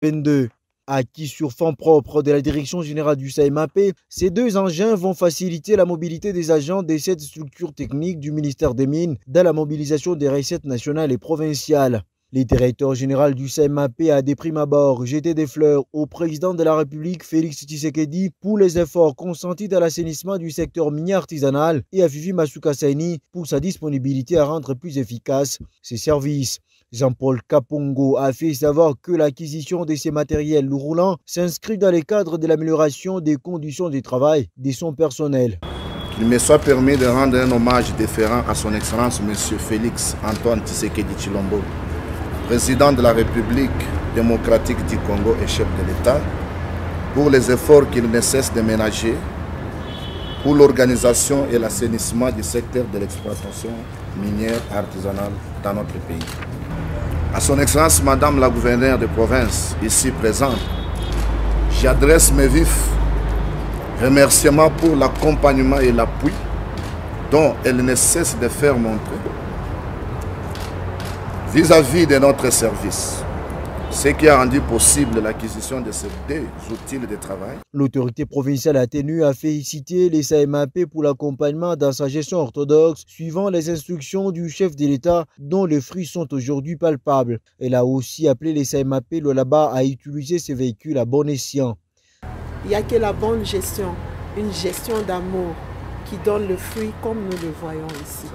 22. Acquis sur fonds propres de la Direction générale du SAEMAP, ces deux engins vont faciliter la mobilité des agents de cette structure technique du ministère des Mines dans la mobilisation des recettes nationales et provinciales. Le directeur général du SAEMAP a de prime abord jeté des fleurs au président de la République Félix Tshisekedi pour les efforts consentis dans l'assainissement du secteur minier artisanal et à Fifi Masuka Saini pour sa disponibilité à rendre plus efficaces ses services. Jean-Paul Kapongo a fait savoir que l'acquisition de ces matériels roulants s'inscrit dans le cadre de l'amélioration des conditions de travail de son personnel. Qu'il me soit permis de rendre un hommage déférent à son Excellence M. Félix Antoine Tshisekedi Tshilombo, président de la République démocratique du Congo et chef de l'État, pour les efforts qu'il ne cesse de ménager pour l'organisation et l'assainissement du secteur de l'exploitation minière artisanale dans notre pays. À son Excellence Madame la gouverneure de province, ici présente, j'adresse mes vifs remerciements pour l'accompagnement et l'appui dont elle ne cesse de faire montrer vis-à-vis de notre service, ce qui a rendu possible l'acquisition de ces deux outils de travail. L'autorité provinciale a tenu à féliciter les SAEMAP pour l'accompagnement dans sa gestion orthodoxe, suivant les instructions du chef de l'État dont les fruits sont aujourd'hui palpables. Elle a aussi appelé les SAEMAP Lualaba à utiliser ces véhicules à bon escient. Il n'y a que la bonne gestion, une gestion d'amour qui donne le fruit comme nous le voyons ici.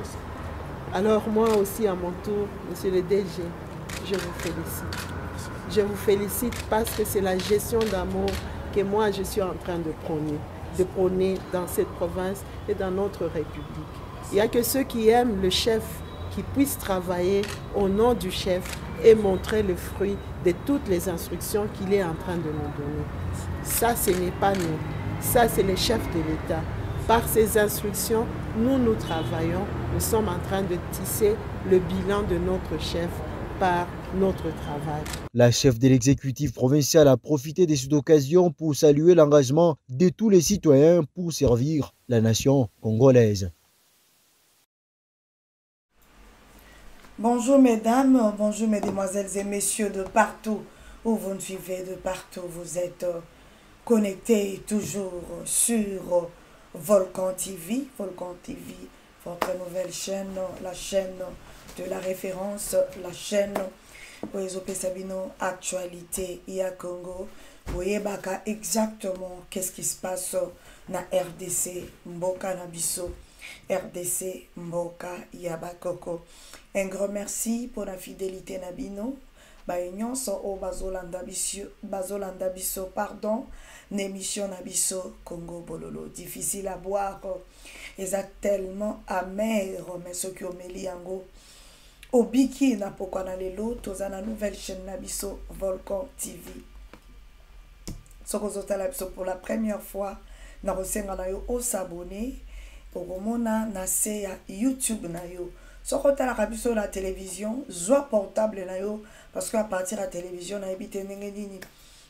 Alors moi aussi à mon tour, monsieur le DG, je vous félicite. Je vous félicite parce que c'est la gestion d'amour que moi je suis en train de prôner dans cette province et dans notre République. Il n'y a que ceux qui aiment le chef qui puissent travailler au nom du chef et montrer le fruit de toutes les instructions qu'il est en train de nous donner. Ça, ce n'est pas nous. Ça, c'est le chef de l'État. Par ces instructions, nous travaillons. Nous sommes en train de tisser le bilan de notre chef par notre travail. La chef de l'exécutif provincial a profité de cette occasion pour saluer l'engagement de tous les citoyens pour servir la nation congolaise. Bonjour mesdames, bonjour mesdemoiselles et messieurs de partout où vous nous suivez, de partout vous êtes connectés toujours sur Volcan TV, votre nouvelle chaîne, la chaîne de la référence, la chaîne Oezope Sabino Actualité IA Congo. Vous voyez exactement qu'est-ce qui se passe na RDC Mboka Nabiso, RDC Mboka Yabakoko. Un grand merci pour la fidélité Nabino. Baignon sont au Bazolanda Biso, pardon, l'émission Nabiso Congo Bololo. Difficile à boire, tellement amer, mais ce qui ont mis yango. Obiki na pourquoi na lelo, toza na nouvelle chaîne Nabiso Volcan TV. Sokozota Nabiso pour la première fois, na resenga na yo o s'abonner, okomona na se ya YouTube na yo. Sokota la Nabiso la télévision, zoa portable na yo, parce qu'à partir de la télévision, na ebite ndenge nini,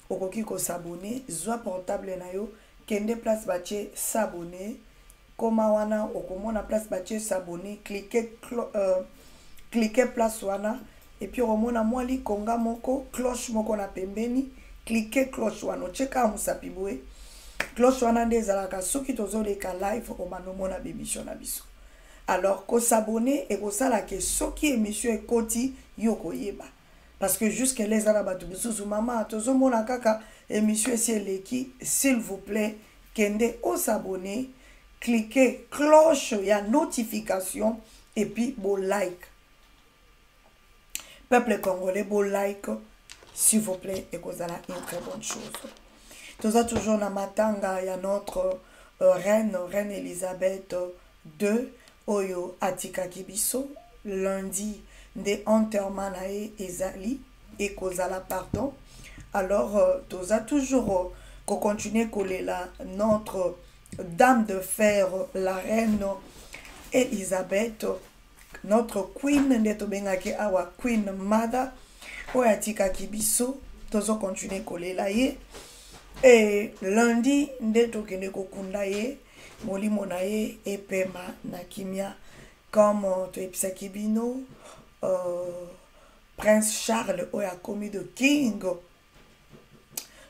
okoki ko s'abonner, zoa portable na yo, kende place bache s'abonner, koma wana okomona place bache s'abonner, cliquez place wana, et puis omona mwali konga moko, cloche moko na pembeni, cliquez cloche wana, cheka musapibwe, cloche wana nde ezalaka soki tozoleka live omanomona bémission na biso. Alors ko s'abonner et ko sala ke soki émission ekoti yoko yeba. Parce que jusque les arabatu bisusu mama tozomona kaka émission si eleki, s'il vous plaît, kende o s'abonner, cliquez cloche ya notification et puis bon like. Peuple congolais, bon like, s'il vous plaît, et que ça une très bonne chose. Nous avons toujours la matanga, il y a notre reine Elisabeth II, Oyo Atika Kibiso, lundi de enterrement nae ezali, et kozala pardon. Alors, nous avons toujours continué coller là notre dame de fer, la reine Elisabeth, notre queen ndeto bengaki awa queen mother oyatika kibiso tozo continuer kolela ye et lundi ndeto kende kokunda ye molimo na ye epema na kimia comme to episaki bino Prince Charles oya komi de king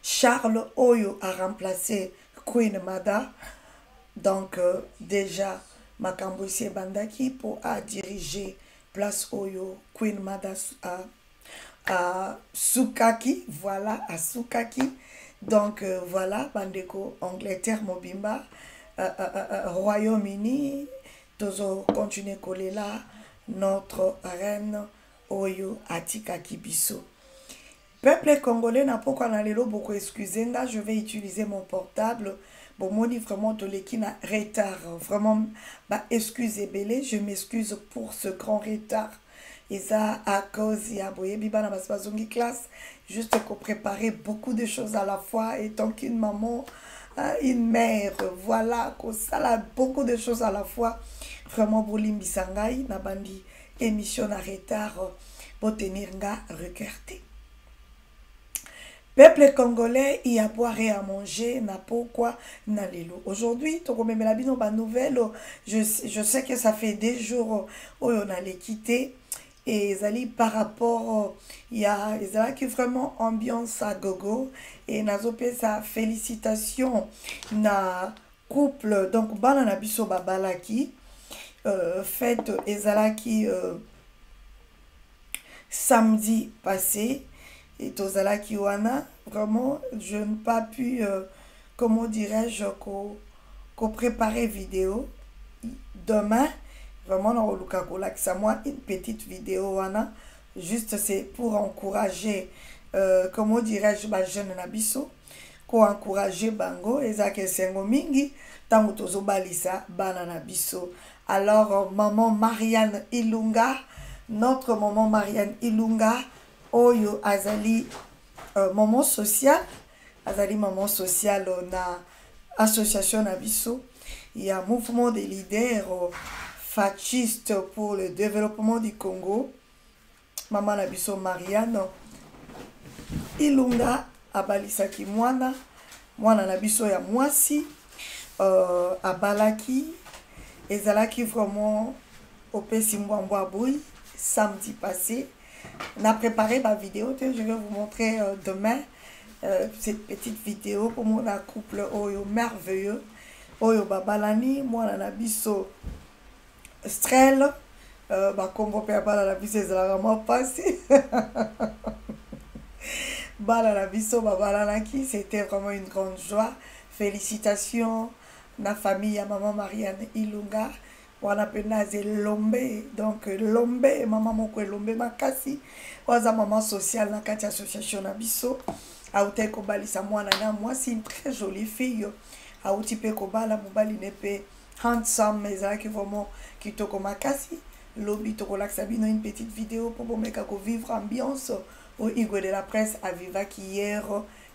Charles Oyo a remplacé Queen Mada. Donc, déjà, Makambo Bandaki pour diriger place Oyo, Queen Mada à Sukaki. Voilà, à Sukaki. Donc, voilà, Bandeko, Angleterre, Mobimba, Royaume-Uni, Tozo continue coller là, notre reine Oyo Atika Kibiso. Peuple congolais n'a pas qu'on a beaucoup excusé. Là, je vais utiliser mon portable. Bon, mon livre vraiment de l'équipe a retard. Vraiment, bah, excusez belé. Je m'excuse pour ce grand retard. Et ça, à cause, il y a Biba dans classe. Juste qu'on préparait beaucoup de choses à la fois. Et tant qu'une maman, une mère, voilà, qu'on ça beaucoup de choses à la fois. Vraiment, Bolimbi Sangai, n'a bandi émission à retard pour tenir nga regarder. Peuple congolais, il y a à boire et à manger, n'a pourquoi, n'a l'élo. Aujourd'hui, je sais que ça fait des jours où on allait quitter. Et Zali, par rapport, il y a qui vraiment ambiance à gogo. Et Nazopé, sa félicitation, na couple, donc, Banana Biso Babalaki, fête Ezalaki samedi passé. Et Tozala Kiwana, vraiment, je n'ai pas pu, comment dirais-je, qu'on préparer vidéo. Demain, vraiment, on a moi une petite vidéo, wana. Juste c'est pour encourager, comment dirais-je, ma jeune Nabiso, pour encourager Bango, et ça que c'est mingi, tant que tozo balisa, banana biso. Alors, maman Marianne Ilunga, notre maman Marianne Ilunga, Oyo azali moment social, azali moment social na association Nabiso, il y a un mouvement des leaders fascistes pour le développement du Congo. Maman Nabiso Marianne Ilunga abalisaki mwana Nabiso ya mwasi abalaki ezalaki vraiment au pesi mbwa boui samedi passé. On a préparé ma vidéo, je vais vous montrer demain cette petite vidéo pour mon couple Oyo merveilleux. Oyo Babalani, moi on a biso Strel, comme on peut appeler la biso, c'est vraiment passé. La biso Babalanaki, c'était vraiment une grande joie. Félicitations, la famille à maman Marianne Ilunga. On appelle Lombe, donc Lombe, maman moko Lombe makasi, oza maman sociale na kati association na biso, aute kobalisa mwana na moi c'est une très jolie fille, auti pe kobala mobali nepe handsome mais qui vraiment kitoko makasi, lobi to kolaksa bino une petite vidéo pour bomeka ko vivre ambiance au Igwe de la presse à Vivaki hier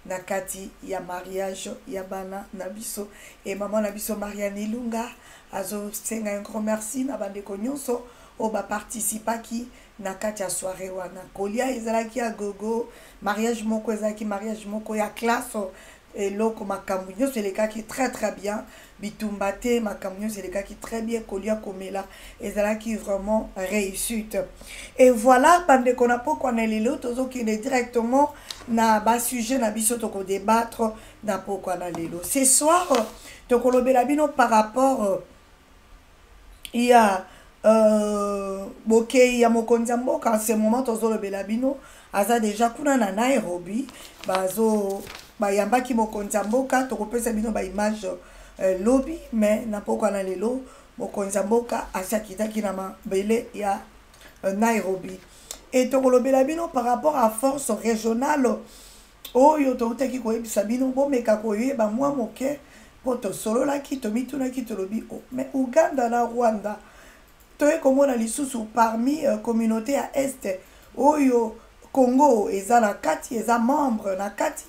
na kati ya mariage ya bana nabiso et maman nabiso Marianne Ilunga azo senga un grand merci na bande konyonso o ba participa ki na kati ya soirée wana kolia ezalaki ya gogo mariage moko ezalaki mariage moko ya classe et loko makambo nyonso elekaki très très bien bitumbate makambo nyonso elekaki très bien kolia komela ezalaki vraiment réussite et voilà bande kona poko na lelo tozo ki directement na ba sujet na biso toko débattre na poko na lelo ce soir toko lobela bino par rapport il y a il y a Mokonzambo quand ce moment tozo lobela bino aza déjà kuna na Nairobi bazo yambaki Mokonzambo ka tokopesa bino ba image lobby mais na poko na lelo Mokonzambo ka asakitaki na mabele ya Nairobi et tokolobela bino par rapport à force régionale oyo tokutaki koyebisa bino bomeka koyeba mwa moke poto solo la kito mituna kito lobi mais Uganda na Rwanda toye komona lisusu parmi communauté à est oyo Congo eza na kati eza membre na kati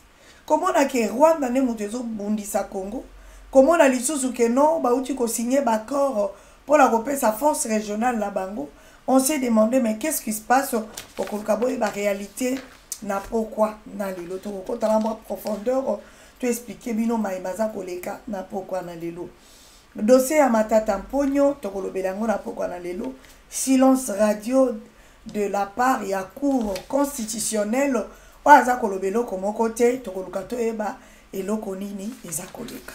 komona ke Rwanda ne mutezo bundisa Congo komona lisusu ke non bauti ko signer accord pour la kopesa force régionale la bango on s'est demandé mais qu'est-ce qui se passe au Kolkabo et la réalité na pourquoi na lelo to ko tala en profondeur tu expliquer bino maimaza koleka na pourquoi na lelo dossier à Matata Mponyo to kolobela ngo na pourquoi na lelo silence radio de la part ya cour constitutionnelle aza koloba eloko moko te tokoluka toyeba eloko nini eza koleka.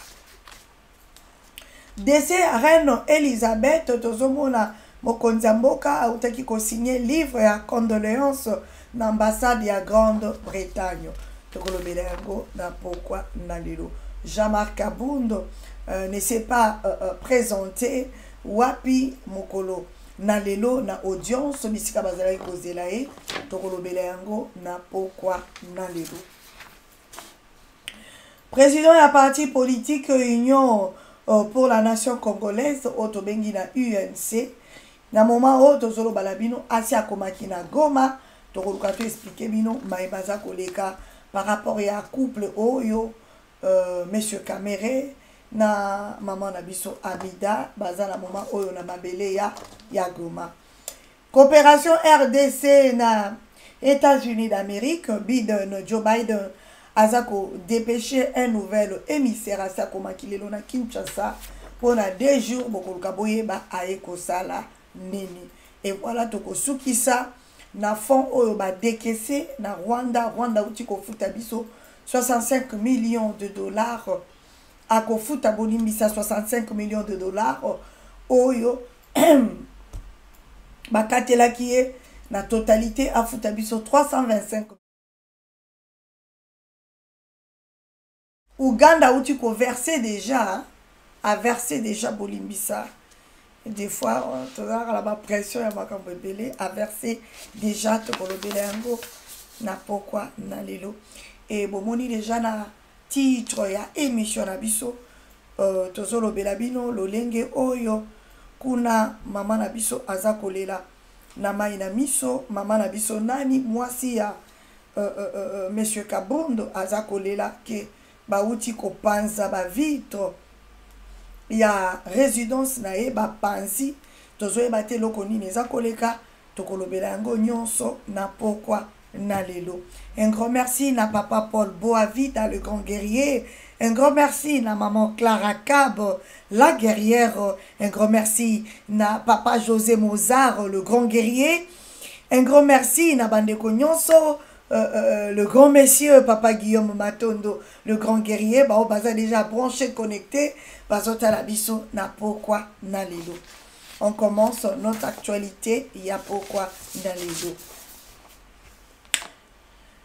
Décès reine Elisabeth tozomona mokonzi ya mboka autaki kosigner livre ya condoléance na ambassade ya Grande-Bretagne. Tokolobela yango na pourquoi na lelo. Jean-Marc Kabundo ne s'est pas présenté wapi mokolo na lelo na audience bisika bazalaki kozela ye. Tokolobela yango na pourquoi na lelo. Président ya parti politique Union pour la nation congolaise otobengi na UNC na moment o tozolo balabino asi akomaki na Goma tokoluka to expliquer bino maïbaza koleka par rapport à couple oyo monsieur Kamere na maman na biso Amida baza na moment oyo na mabele ya Goma. Coopération RDC na États-Unis d'Amérique, Joe Biden azako dépêché un nouvel émissaire à sa komakilelo na Kinshasa pour 2 jours bokoluka boyeba aeko sala nini. Et voilà toko sukisa na fond oyo ba décaissé na Rwanda uti kofuta biso 65 millions de dollars a kofuta bonimbisa 65 millions de dollars oyo ba katela kié na totalité a futa biso 325. Uganda uti ko versé déjà hein, a versé déjà bolimbisa. Des fois, tu as la pression a versé déjà na pourquoi na lelo. Et bomoni déjà na titre ya émission na biso tozolo belabino lolenge oyo kuna mama na biso aza kolela na mai na miso mama na biso nani mwasi ya monsieur Kabundo aza kolela ke bauti ko panza ba vitre ya résidence na ye ba pansi tozoye bate loko nini eza koleka tokolobela yango nyonso na pourquoi na lelo. Un grand merci na papa Paul Boavita le grand guerrier, un grand merci na maman Clara Cab la guerrière, un grand merci na papa José Mozart le grand guerrier, un grand merci na bandeko nyonso le grand monsieur papa Guillaume Matondo le grand guerrier ba baza déjà branché connecté bazota la biso na pourquoi na lelo. On commence notre actualité, il y a pourquoi na lelo.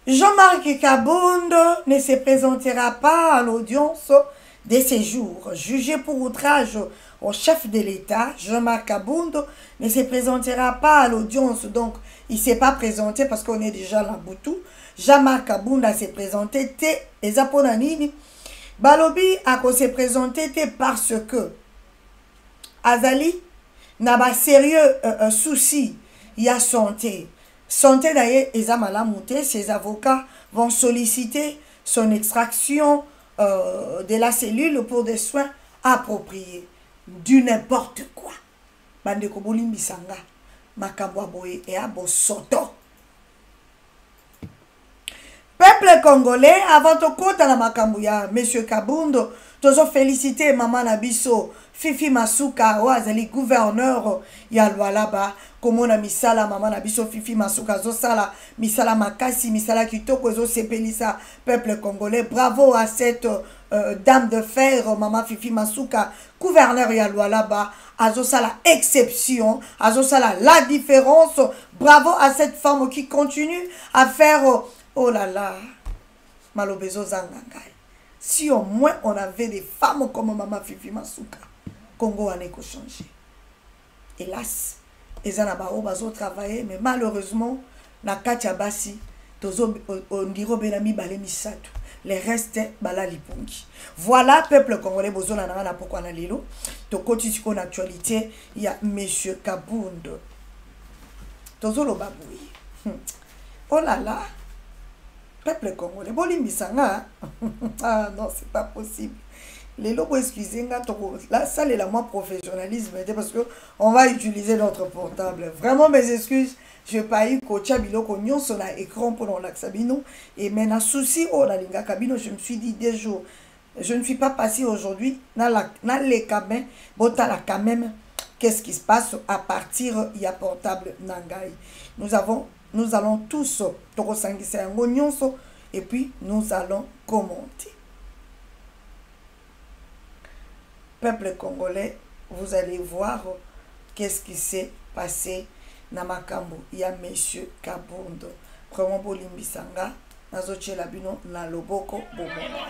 Jean-Marc Kabundo ne se présentera pas à l'audience de ces jours. Jugé pour outrage au chef de l'État, Jean-Marc Kabundo ne se présentera pas à l'audience. Donc, il ne s'est pas présenté parce qu'on est déjà là Boutou. Jean-Marc Kabundo s'est présenté et Zaponanini. Balobi a se présenté parce que Azali n'a pas sérieux souci, il y a santé. Santé d'ailleurs, ses avocats vont solliciter son extraction de la cellule pour des soins appropriés. Du n'importe quoi. Bande Koboli Misanga, Makambo Boye et Abo Soto. Peuple congolais, avant de compter la Makambuya, monsieur Kabundo, tozo féliciter maman Nabiso, Fifi Masuka, Oazali gouverneur ya Lualaba, comme on a misala maman Nabiso, Fifi Masuka, Zosala, misala Makasi, misala Kitoko, Zo Sepelisa, peuple congolais, bravo à cette dame de fer, maman Fifi Masuka, gouverneur ya Lualaba, Azosala exception, Azosala la différence, bravo à cette femme qui continue à faire. Oh là là, Malobezo Zangangai. Si au moins on avait des femmes comme Maman Fifi Masuka, Congo a n'éco changé. Hélas, les Anabao bazo travailler, mais malheureusement, na Katia Bassi, on dirait Benami Balemi Satou. Les restes, Balali Pungi. Voilà, peuple congolais, bozo na pourquoi na lilo. To continue con actualité, il y a Monsieur Kabundo. Tozo lo baboui. Oh là là. Peuple congolais, bolimbisanga. Ah non, c'est pas possible. Les lobos, excusez-moi, là, ça, c'est la moi professionnalisme, parce que on va utiliser notre portable. Vraiment, mes excuses, je n'ai pas eu coach biloko nyon sur l'écran pour l'axabino. Et maintenant, souci, oh, la linga cabino, je me suis dit des jours, je ne suis pas passé aujourd'hui dans les cabins, botala quand même, qu'est-ce qui se passe à partir, il y a portable Nangai. Nous avons Nous allons tous et puis nous allons commenter. Peuple congolais, vous allez voir qu'est-ce qui s'est passé na makambo ya monsieur Kabundo. Vraiment bolimbisanga nazochela bino na loboko bomona.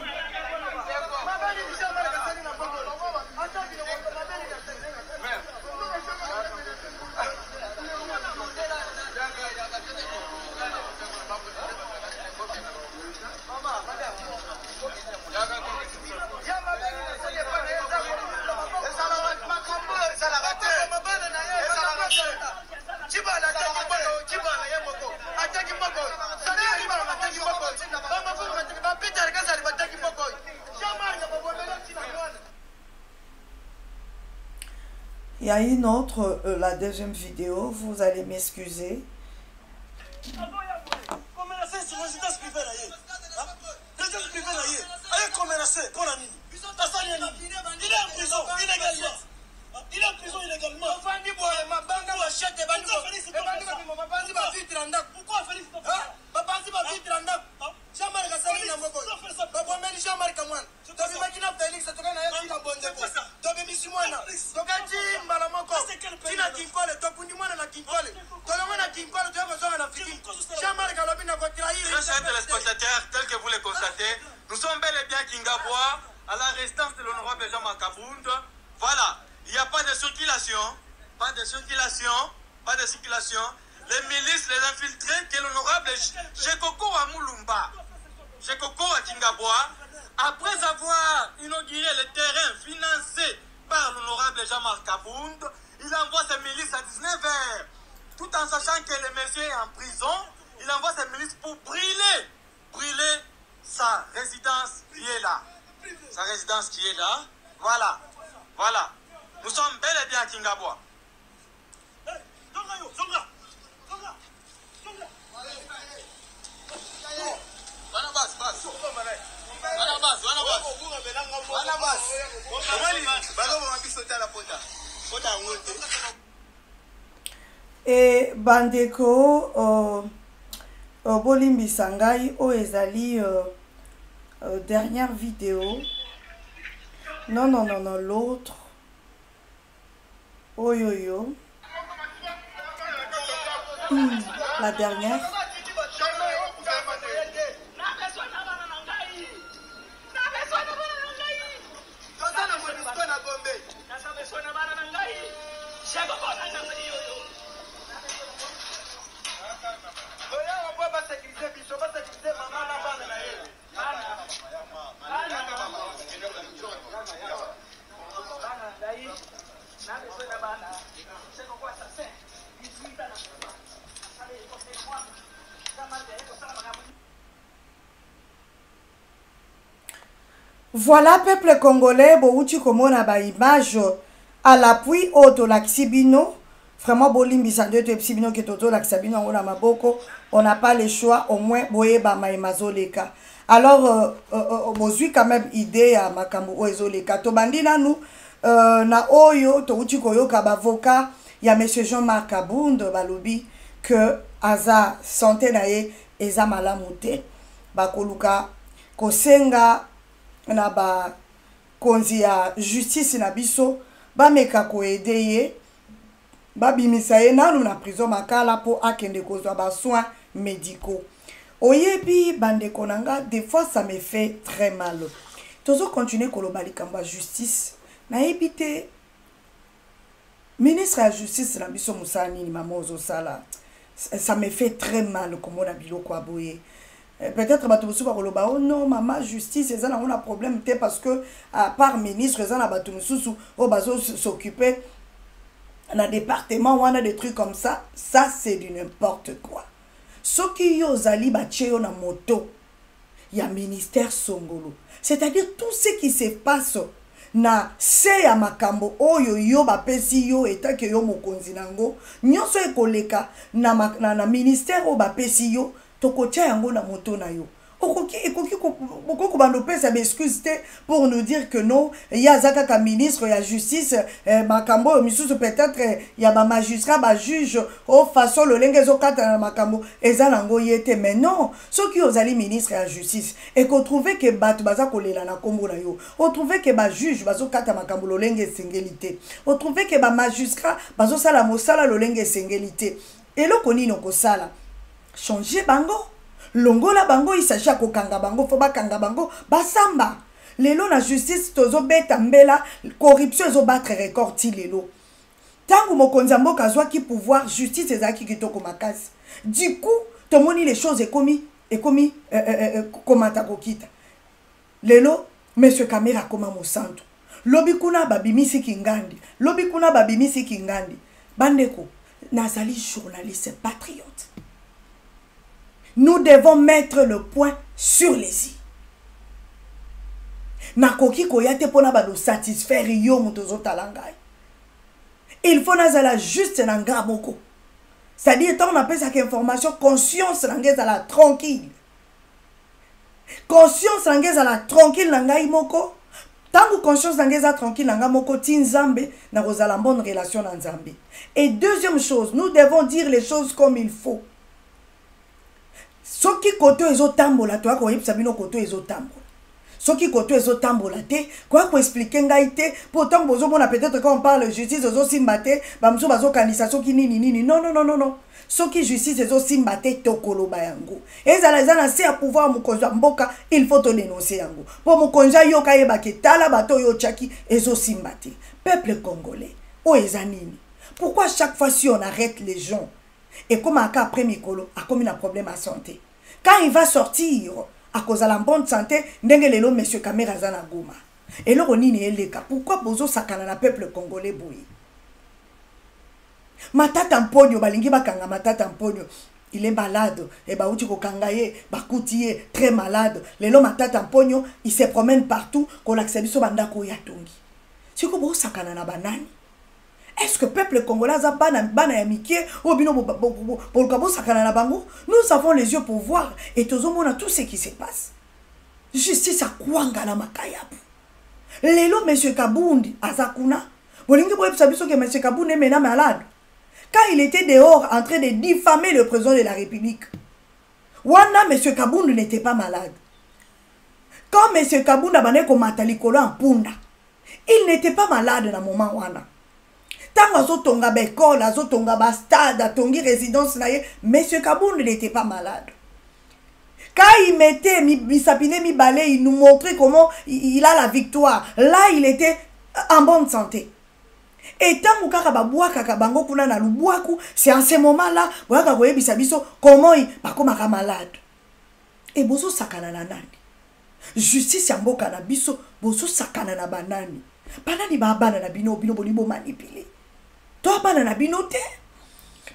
Il y a une autre, la deuxième vidéo, vous allez m'excuser. Il est en prison illégalement. Pourquoi Félix Chers téléspectateurs, tel que vous le constatez, nous sommes bel et bien Kingabois à la résidence de l'honorable Jean-Marc Kabound. Voilà, il n'y a pas de circulation, pas de circulation, pas de circulation. Les milices, les infiltrés que l'honorable Jekoko à Moulumba, Jekoko à Kingabois, après avoir inauguré le terrain financé par l'honorable Jean-Marc Kabound, il envoie ses milices à 19h, tout en sachant que le monsieur est en prison. Il envoie ses milices pour brûler sa résidence qui est là. Sa résidence qui est là. Voilà. Voilà. Nous sommes bel et bien à Kingabois. Et bandeko Bolimbi Sangai o ezali dernière vidéo. Non, l'autre. Oh yo yo. La dernière. Voilà, peuple congolais, Bouti Komona ba image à l'appui auto laxibino. Vraiment, Bolimbi Sande to Epsibino qui toto laxabino on a maboko. On n'a pas le choix, au moins, boye ba maimazoleka. Alors, bozui quand même idée à makambo oezoleka. To bandina nous, na oyo, to uti koyo kabavoka, ya monsieur Jean-Marc Kabound, balobi, que aza santé nae, eza malamute, bakoluka, kosenga, na ba konzi ya justice na biso ba meka ko aider ba bimisa ye nanu na prison makala po akende kozwa ba soins médicaux. Oyebi bande konanga, des fois ça me fait très mal. Tozo continuer koloba likamba justice na ebité ministre de la justice na biso musani ni mamozo sala. Ça me fait très mal comme on a biloko aboye. Peut-être que oh non, maman, justice, ils ont un problème parce que, à part ministre, ils ont s'occuper dans le département, on a des trucs comme ça. Ça, c'est du n'importe quoi. Ce qui ont ali batcheo na moto, il y a ministère Songolo. C'est-à-dire tout ce qui se passe na se ya makambo oyo yo ba pesi yo eta ke yo mokonzi nango, nyonso ekoleka na ministère o ba pesi yo. Tokotia yango na moto na yo. Pourquoi on ça m'excuse pour nous dire que non, il y a Zakaka ministre, il y a justice, Makambo, peut-être il y a un magistrat, un juge, au façon le lengezo kata Makambo, et Zanango yete, mais non, ceux qui ont allé ministre et la justice, et qu'on trouvait que Bat Baza Kolela na Kombo na yo, on trouvait que ba juge, bazo kata Makambo, le lenge singélité, on trouvait que ba magistrat, bazo sala mosala, le lenge singélité, et là qu'on y no sala, changer bango. Longola bango il s'agit ko kanga bango foba kanga bango basamba lelo na justice tozo beta mbela corruption zo battre record ti lelo tangu mokonzi mboka zwa ki pouvoir justice ezaki kitoko makasi du coup tomoni les choses et commis komata kokita lelo monsieur Kamera koma mosantu lobi kuna babimisi kingandi bandeko nazali journaliste patriote. Nous devons mettre le point sur les i. Nakoki koyate pona ba do satisfaire yo mutozo talangai. Il faut nazala juste nanga moko. C'est-à-dire tant on appelle ça information conscience nanga la tranquille. Conscience nanga la tranquille nanga moko. Tant que conscience nanga tranquille nanga moko tinzambe na rozala bonne relation na nzambe. Et deuxième chose, nous devons dire les choses comme il faut. Soki koto ezotambola to ko yipsa bino koto ezotambola. Soki koto ezotambola te, quoi ko expliquer ngai te, pourtant bozo mona peut-être quand on parle justice ozo simbate, bamso bazo kanisa soki nini. Non. Soki justice ezo simbate to koloba yango. Ezala zana se a pouvoir mukonja mboka, il faut to dénoncer yango. Pour mukonja yo kayeba ke tala bato yo chaki ezo simbate. Peuple congolais, o ezanini. Pourquoi chaque fois si on arrête les gens et comme après Mikolo a comme un problème à santé. Quand il va sortir à cause de la bonne santé, ndengelo monsieur Kamera zana goma. Et là on est eleka. Pourquoi bozo sakana na peuple congolais boui? Matata Mponyo balingi bakanga Matata Mponyo. Il est malade et ba uti ko kangaye bakutiye très malade. Lelo Matata Mponyo, il se promène partout ko l'accebiso bandako ya tongi. Siko bozo sakana na banani. Est-ce que le peuple congolais a bana yamikie ou bino pour le cabo sakana na bango? Nous avons les yeux pour voir et tous on a tout ce qui se passe. Justice a kwanga na makayabu. Lelo monsieur Kabundi azakuna. Bolingi boye sabiso que monsieur Kabundi est maintenant malade. Quand il était dehors en train de diffamer le président de la République. Wana monsieur Kabundi n'était pas malade. Quand monsieur Kabundi a bané ko matalikolo en punda. Il n'était pas malade dans moment wana. Tant azotonga bekol, azotonga bastade, atongi résidence naye, monsieur Kabundi n'était pas malade. Quand il mettait mi sapine mi balai, il nous montrait comment il a la victoire. Là, il était en bonne santé. Et tant que babouaka kabango kuna na lubuaku, c'est en ce moment-là, waka voye bisabiso comment il pas comme un malade. Et bozo sakana na nani. Justice ya mboka na biso, bozo sakana na banani. Banani ba bana na bino bolibo manipulé. Toi,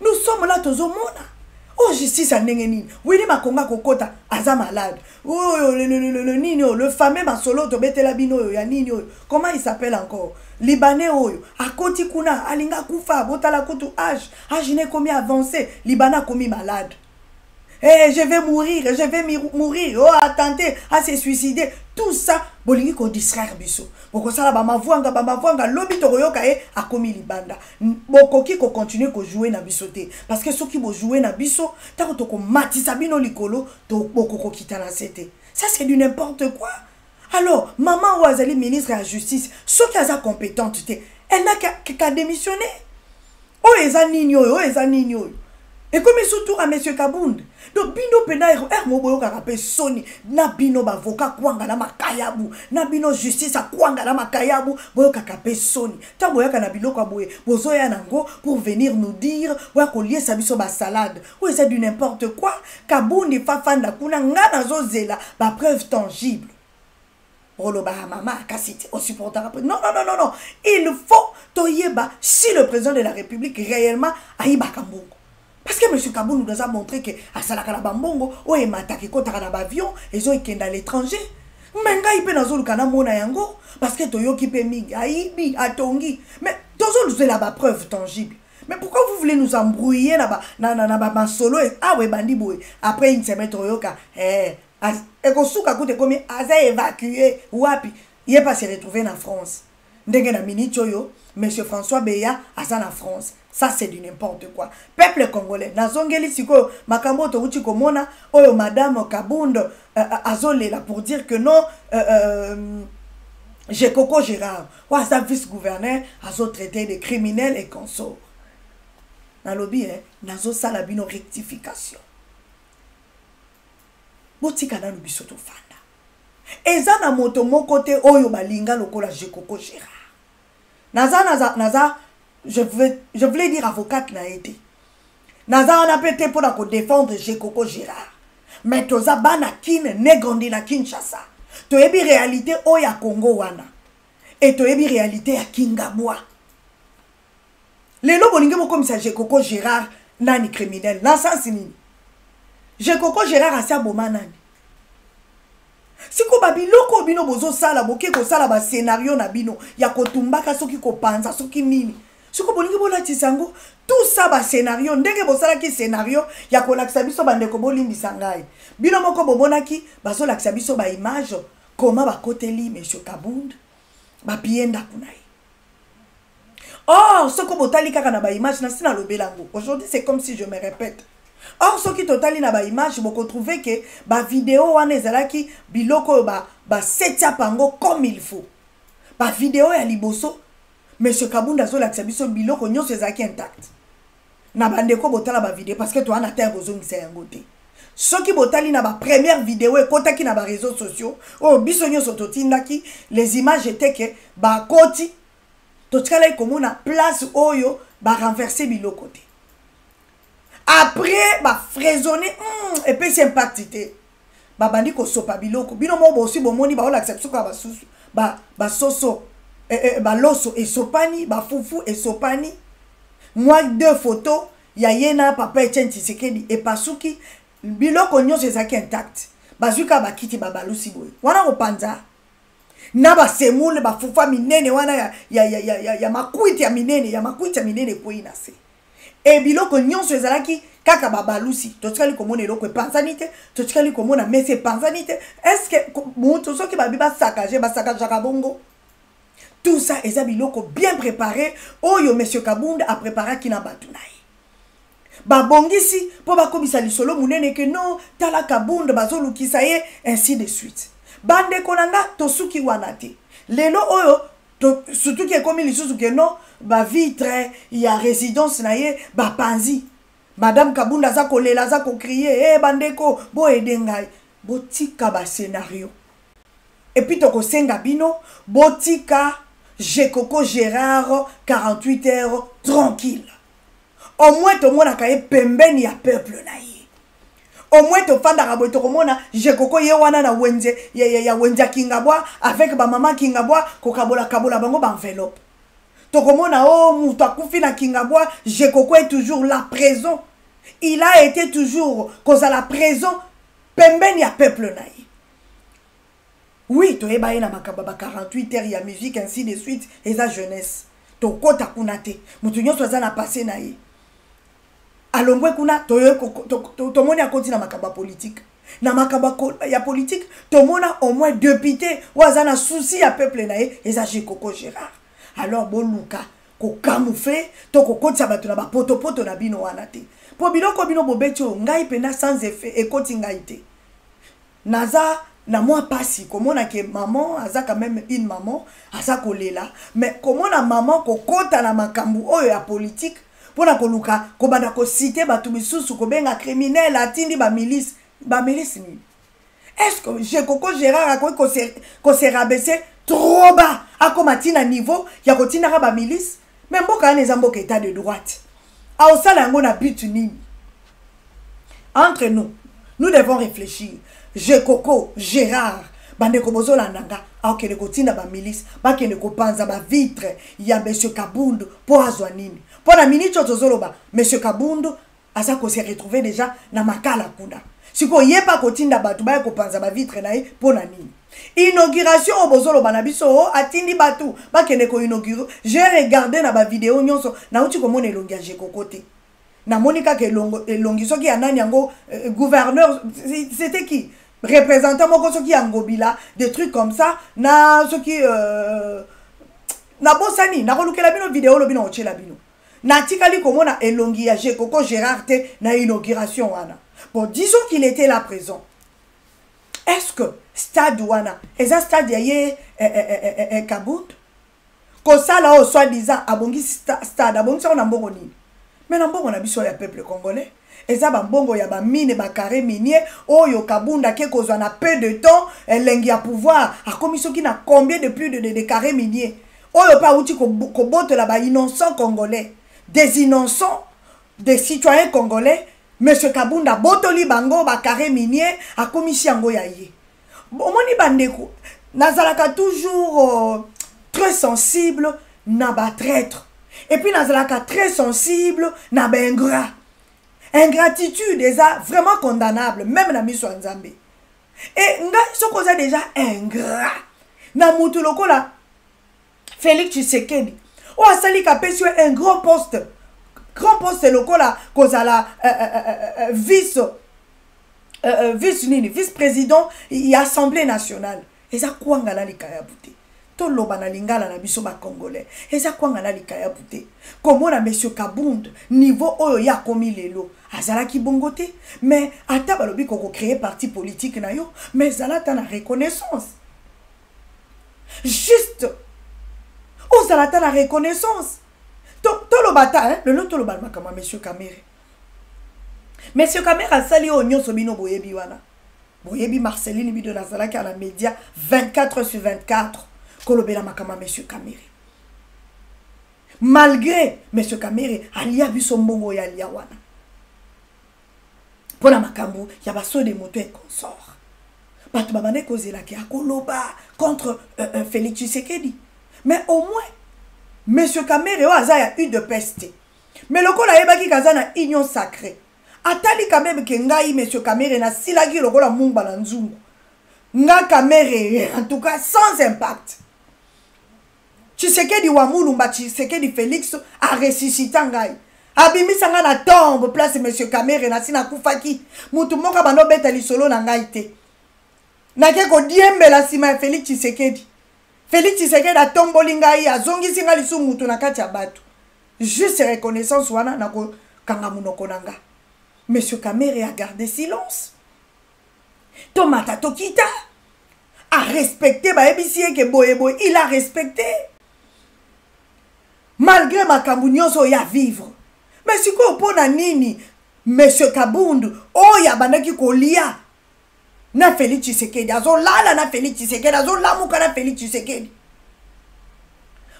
nous sommes là, tous au monde. Oh, justice, oui, ma konga kokota, aza malade. Oh, le nino, le fameux masolo, to bete la bino, ya nino. Comment il s'appelle encore? Libanais, à Koti Kuna, Alinga Koufa, Botala Koutou, âge n'est commis avancé, Libanais commis malade. Eh, je vais mourir, oh, attenter à se suicider. Tout ça, bolingi ko distraire biso. Boko sala ba mavwanga lobi toroyoka a commis libanda. Boko ki ko continuer ko jouer na biso te. Parce que ceux qui vont jouer na biso, ta ko to matisa bino likolo, to boko ko kita na sete. Ça c'est du n'importe quoi. Alors, maman Ouazali ministre de la justice, ceux qui sont compétentes, elle n'a qu'à démissionner. Oh, eza nino. Et comme il se tourne à M. Kabundi, donc bino pena moboyo karape soni, na bino bavoka kwanga na makayabu, na bino justice a kwanga na makayabu, boyo kakape soni. Ta boya kana bilo kwa boye, bozo ya nango pour venir nous dire, wa kolie sabiso ba salade. Ou c'est du n'importe quoi. Kabundi fafanda kuna ngana zozela, ba preuve tangible. Roloba mama kasite on supportera. Non. Il faut toyeba si le président de la République réellement aïba kambongo. Parce que M. Kabundi nous a montré que à Salakala Bambongo, ou est mataki kotaka na avion, et ont été à l'étranger. Menga ipe na zolu kana mona yango, parce que toyo ki pe mingi, aibi, atongi. Mais tozo nous la preuve tangible. Mais pourquoi vous voulez nous embrouiller na solo? Ah ouais bandi boy. Après une semaine toyoka, Et que souka koute comme aza évacué wapi il est pas se retrouver en France ndenge na minute yo monsieur François Beya aza na France. Ça c'est du n'importe quoi. Peuple congolais nazongeli siko makambo to uti komona oyo madame Kabundo azolela pour dire que non j'ai Coco Gérard ou sa vice-gouverneur azo traité de criminels et consorts. Na lobby nazo sala bino rectification. Botika na lubiso to fanda. Eza na moto moko te oyo balinga lokola j'ai Coco Gérard. Naza je voulais dire avocate na été. Naza on a pété pour la défendre j'ai Coco Gérard. Mais toza bana kin ne grandi na Kinshasa. To ebi réalité oya Congo wana. Et to ebi réalité ya Kingabwa. Lelo bolinge mo comme ça j'ai Coco Gérard nani criminel. Na sens nini. J'ai Coco Gérard asia boma nani. Siko babiloko bino bozo sala boke ko sala ba scénario na bino ya kotumbaka soki ko panza soki nini. Siko bolingi bola tisango tout ça ba scénario ndenge bosala ki scénario ya ko lakisa biso bandeko bolimbisa ngai. Bino moko bobonaki bazo lakisa biso ba image comment ba koteli monsieur Kabund ba pienda kunai. Oh, soko botali kaka na ba image na sina lobelango. Aujourd'hui c'est comme si je me répète. Or, ce qui totali na ba image, vous trouvez que ba vidéo wane ezalaki biloko ba setia pango comme il faut. Ba vidéo ya liboso, monsieur Kabunda zo lakisa biso biloko nyonso ezalaki intact. Na bandeko botala ba vidéo parce que toi na terre bozongisa yango te. Ce qui botali na ba première vidéo ekotaki na ba réseaux sociaux, oh biso nyonso totindaki, les images étaient que ba koti totikala komona place oyo ba renverser biloko te. Après, bah fraisonner, et puis c'est impacté. Bah bandi ko sopa biloko. Bino mo bo aussi bo moni ba ola accepte ba susu. Ba soso ba loso et sopani, ba fufu et sopani. Moi deux photos, ya yena papa Etienne Tshisekedi et pasuki biloko nyonso ezaki intact. Bazuka ba kiti ba balusi boy. Wana ko panza. Na ba semule ba fufa minene wana ya makuiti ya minene, ya makuiti ya minene ko inase. Et biloko nyonso ezalaki kaka babalusi totikali komona eloko epanzanite totikali komona mese panzanite est-ce que mutu soki babiba sakaje basakajaka bongo tout ça eza biloko bien préparé oyo monsieur Kabunda a préparé kina batunai babongisi po bakomisa lisolo munene que non tala Kabunda bazolukisa ye ainsi de suite bande konanga tosuki wanate lelo oyo surtout qui est comme les choses que non ba vitre il y a résidence naie ba panzi madame Kabunda za kolela za ko crier bandeko bo edengai botika ba scénario et puis toko senga bino botika j'ai Coco Gérard 48 heures tranquille au moins to mona ka pembeni ya peuple naie au moins to fanda rabo to komona j'ai Coco ye wana na wenze ya wenza Kingabwa avec ba maman Kingabwa ko kabola bango ba enveloppe to komona oh mutu akufi na Kingabwa j'ai Coco est toujours la prison il a été toujours cause à la prison pembeni ya peuple naï oui to eba na makaba 48 heures ya musique ainsi de suite et sa jeunesse to kota kunate mutu nyonso za na passé naï alongwe kuna to moni akoti na makaba politique na makaba ya politique to mona au moins député waza na souci ya peuple nae eza j'ai Coco Gérard alors boluka ko camoufler to ko kotisa bato na ba poto na bino wana te po biloko bino bobecho ngai pena sans effet ekoti ngai te naza na moi pasi komona ke maman aza quand même une maman aza kolela mais komona maman ko kota na makambu oyo ya politique pona koluka ko banda ko citer batu misusu ko benga criminel atindi ba milice ni est-ce que j'ai Coco Gérard a ko se rabaisser trop bas a komati na niveau ya ko tinaka ba milice même mboka na zamboka état de droite a osala ngo na but nini entre nous devons réfléchir j'ai Coco Gérard bande ko bozola nanga a okele ko tinda ba milice ba kele ko panza ba vitre ya monsieur Kabundu po azwa nini. Pour la minute tozoloba monsieur Kabundu asa ko se retrouver déjà na makala kuna siko yepa kotinda batu ba ko panza ba vitre nae pour na nini inauguration obozoloba na biso atindi batu ba kene ko inaugurer j'ai regardé na ba vidéo nyonso na uti ko mona elongi ya Coco te na monika ke elongi soki ya nani yango gouverneur c'était qui représentant moko soki angobila des trucs comme ça na soki na bosani na kolukela bino vidéo lo bino ochela bino na tikali komona elongi ya Jekoko Gérard te na inauguration wana. Bon, disons qu'il était là présent. Est-ce que stade wana eza stade ya ye Kabund ko sala o soi-disant abongi stade abongi sa na mbongo nini? Mais na mbongo na biso ya peuple congolais. Eza ba mbongo ya ba mine ba carré minier oyo Kabunda ke kozwa na peu de temps elengi ya pouvoir a commission qui na combien de plus de carrés miniers oyo pa uti ko bote la ba innocents congolais, des innocents, des citoyens congolais. Monsieur Kabunda botoli bango ba carré minier a commission yango ya ye. Omoni bandeko nazalaka toujours très sensible na ba traître et puis nazalaka très sensible na ba ingrat. Ingratitude est vraiment condamnable, même dans miso Nzambe. Et nga sokoza déjà ingrat. Na mutu lokola Félix Tshisekedi. O asali kapesi un grand poste lokola kozala vice-président et assemblée nationale. Eza kwanga na likaya bute. Toloba na lingala na biso ba congolais. Eza kwanga na likaya bute. Komona monsieur Kabund niveau oyo ya komi lelo. Azala ki bongote, mais ata balobi koko créer parti politique na yo, mais zala ta na reconnaissance. Juste o zala ta na reconnaissance. Tolobata hein, le nom toloba makama monsieur Kamere. Monsieur Kamere a sali o nyonso bino boyebi wana. Boyebi Marceline bido na zala ki na média 24/24 kolobela makama monsieur Kamere. Malgré monsieur Kamere alia biso mbongo ya lia wana. Pour la makambo, il y a pas de moto et consort. Pas de babane cause la qui a koloba contre Félix Tshisekedi. Mais au moins, monsieur Kamere a eu de peste. Mais le coup la eba qui kazana union sacrée. Atali quand même que ngai monsieur Kamere na silagi le la mumba na nzungu. Nga Kamere en tout cas sans impact. Tshisekedi wa mulumba Tshisekedi Félix a ressuscité ngai. Abimi sanga na tombe place monsieur Kamere na sina kufaki mutu moka bano beta lisolo na ngai te na ke ko diembe la sima Félix Tshisekedi a tomboli ngai azongi singa lisu mutu na kati ya batu juste reconnaissance wana na ko kanga munoko nanga. Monsieur Kamere a gardé silence. Tomata Tokita a respecté ba ebisi ke boyeboy, il a respecté malgré makambu nyonso ya vivre. Mais si ko pona nini monsieur Kabund oya bandaki kolia na Félix Tshisekedi azolala na Félix Tshisekedi azolamuka na Félix Tshisekedi.